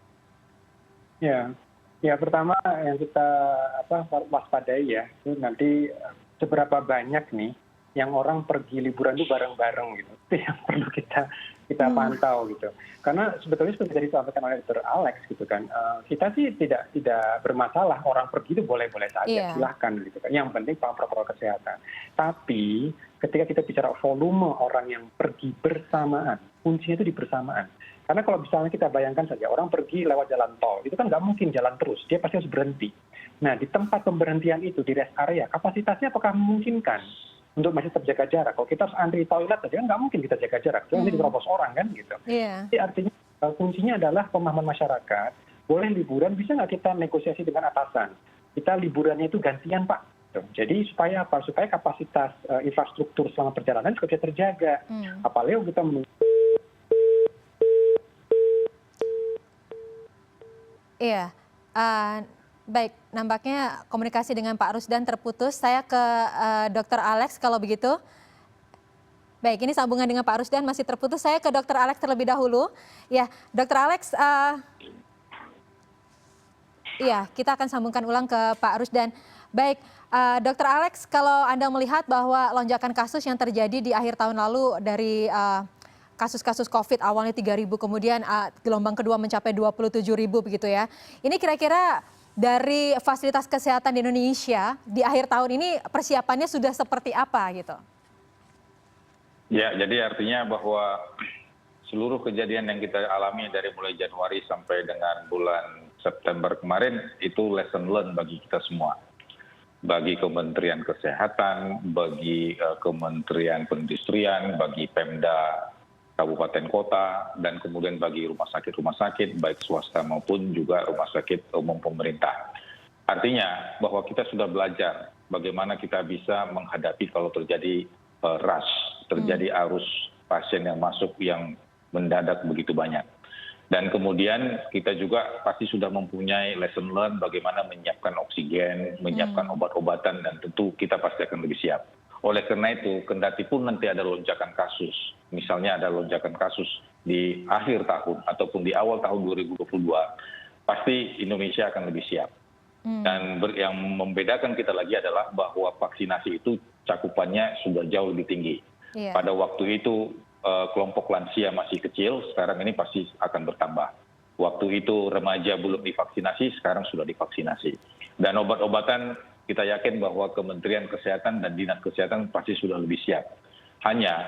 Ya pertama yang kita waspadai ya, itu nanti seberapa banyak nih yang orang pergi liburan itu bareng-bareng gitu. Itu yang perlu kita pantau gitu. Karena sebetulnya seperti tadi disampaikan oleh Dr. Alex gitu kan, kita sih tidak bermasalah orang pergi itu boleh-boleh saja, silahkan gitu kan. Yang penting paham protokol kesehatan. Tapi ketika kita bicara volume orang yang pergi bersamaan, kuncinya itu di bersamaan. Karena kalau misalnya kita bayangkan saja orang pergi lewat jalan tol, itu kan nggak mungkin jalan terus, dia pasti harus berhenti. Nah di tempat pemberhentian itu, di rest area, kapasitasnya apakah memungkinkan untuk masih terjaga jarak? Kalau kita harus antri toilet saja, nggak mungkin kita jaga jarak, nanti diterobos orang kan gitu. Jadi artinya kuncinya adalah pemahaman masyarakat, boleh liburan, bisa nggak kita negosiasi dengan atasan? Kita liburannya itu gantian Pak. Jadi supaya apa? Supaya kapasitas infrastruktur selama perjalanan juga bisa terjaga. Apalagi kita Iya, baik. Nampaknya komunikasi dengan Pak Rusdan terputus. Saya ke Dr. Alex kalau begitu. Baik, ini sambungan dengan Pak Rusdan masih terputus. Saya ke Dr. Alex terlebih dahulu. Ya, Dr. Alex, iya, kita akan sambungkan ulang ke Pak Rusdan. Baik, Dr. Alex, kalau Anda melihat bahwa lonjakan kasus yang terjadi di akhir tahun lalu dari kasus-kasus COVID awalnya 3.000, kemudian gelombang kedua mencapai 27.000 begitu ya. Ini kira-kira dari fasilitas kesehatan di Indonesia di akhir tahun ini persiapannya sudah seperti apa gitu? Ya, jadi artinya bahwa seluruh kejadian yang kita alami dari mulai Januari sampai dengan bulan September kemarin itu lesson learned bagi kita semua. Bagi Kementerian Kesehatan, bagi Kementerian Perindustrian, bagi Pemda kabupaten kota, dan kemudian bagi rumah sakit baik swasta maupun juga rumah sakit umum pemerintah. Artinya bahwa kita sudah belajar bagaimana kita bisa menghadapi kalau terjadi rush, terjadi arus pasien yang masuk yang mendadak begitu banyak. Dan kemudian kita juga pasti sudah mempunyai lesson learned bagaimana menyiapkan oksigen, menyiapkan obat-obatan, dan tentu kita pasti akan lebih siap. Oleh karena itu, kendati pun nanti ada lonjakan kasus, misalnya ada lonjakan kasus di akhir tahun ataupun di awal tahun 2022, pasti Indonesia akan lebih siap. Dan yang membedakan kita lagi adalah bahwa vaksinasi itu cakupannya sudah jauh lebih tinggi. Pada waktu itu kelompok lansia masih kecil, sekarang ini pasti akan bertambah. Waktu itu remaja belum divaksinasi, sekarang sudah divaksinasi. Dan obat-obatan kita yakin bahwa Kementerian Kesehatan dan Dinas Kesehatan pasti sudah lebih siap. Hanya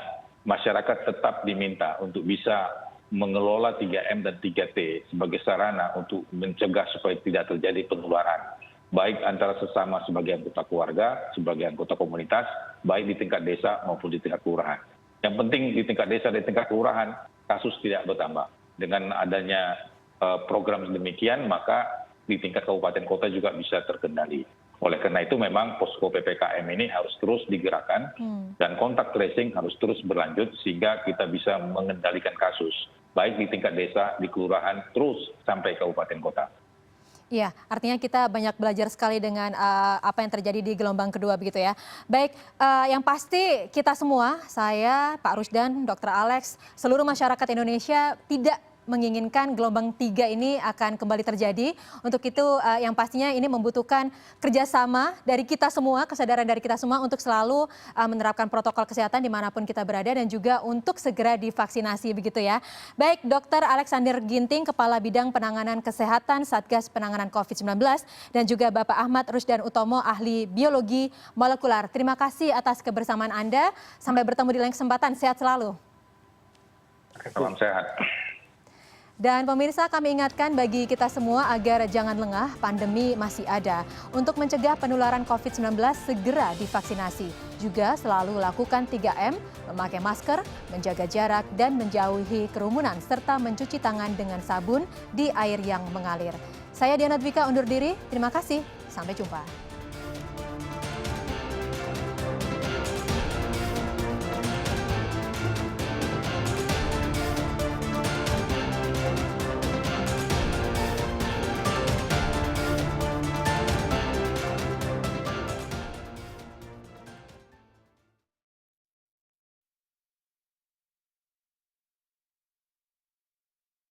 masyarakat tetap diminta untuk bisa mengelola 3M dan 3T sebagai sarana untuk mencegah supaya tidak terjadi penularan. Baik antara sesama sebagai anggota keluarga, sebagai anggota komunitas, baik di tingkat desa maupun di tingkat kelurahan. Yang penting di tingkat desa dan tingkat kelurahan, kasus tidak bertambah. Dengan adanya program demikian, maka di tingkat kabupaten kota juga bisa terkendali. Oleh karena itu memang posko PPKM ini harus terus digerakkan dan kontak tracing harus terus berlanjut sehingga kita bisa mengendalikan kasus. Baik di tingkat desa, di kelurahan, terus sampai kabupaten kota. Iya, artinya kita banyak belajar sekali dengan apa yang terjadi di gelombang kedua begitu ya. Baik, yang pasti kita semua, saya, Pak Rusdan, Dr. Alex, seluruh masyarakat Indonesia tidak menginginkan gelombang 3 ini akan kembali terjadi. Untuk itu yang pastinya ini membutuhkan kerjasama dari kita semua, kesadaran dari kita semua untuk selalu menerapkan protokol kesehatan dimanapun kita berada dan juga untuk segera divaksinasi begitu ya. Baik, Dr. Alexander Ginting, Kepala Bidang Penanganan Kesehatan Satgas Penanganan COVID-19 dan juga Bapak Ahmad Rusdan Utomo, Ahli Biologi Molekular. Terima kasih atas kebersamaan Anda. Sampai bertemu di lain kesempatan. Sehat selalu. Salam sehat. Dan pemirsa, kami ingatkan bagi kita semua agar jangan lengah, pandemi masih ada. Untuk mencegah penularan COVID-19, segera divaksinasi. Juga selalu lakukan 3M, memakai masker, menjaga jarak, dan menjauhi kerumunan, serta mencuci tangan dengan sabun di air yang mengalir. Saya Diana Dwika undur diri, terima kasih, sampai jumpa.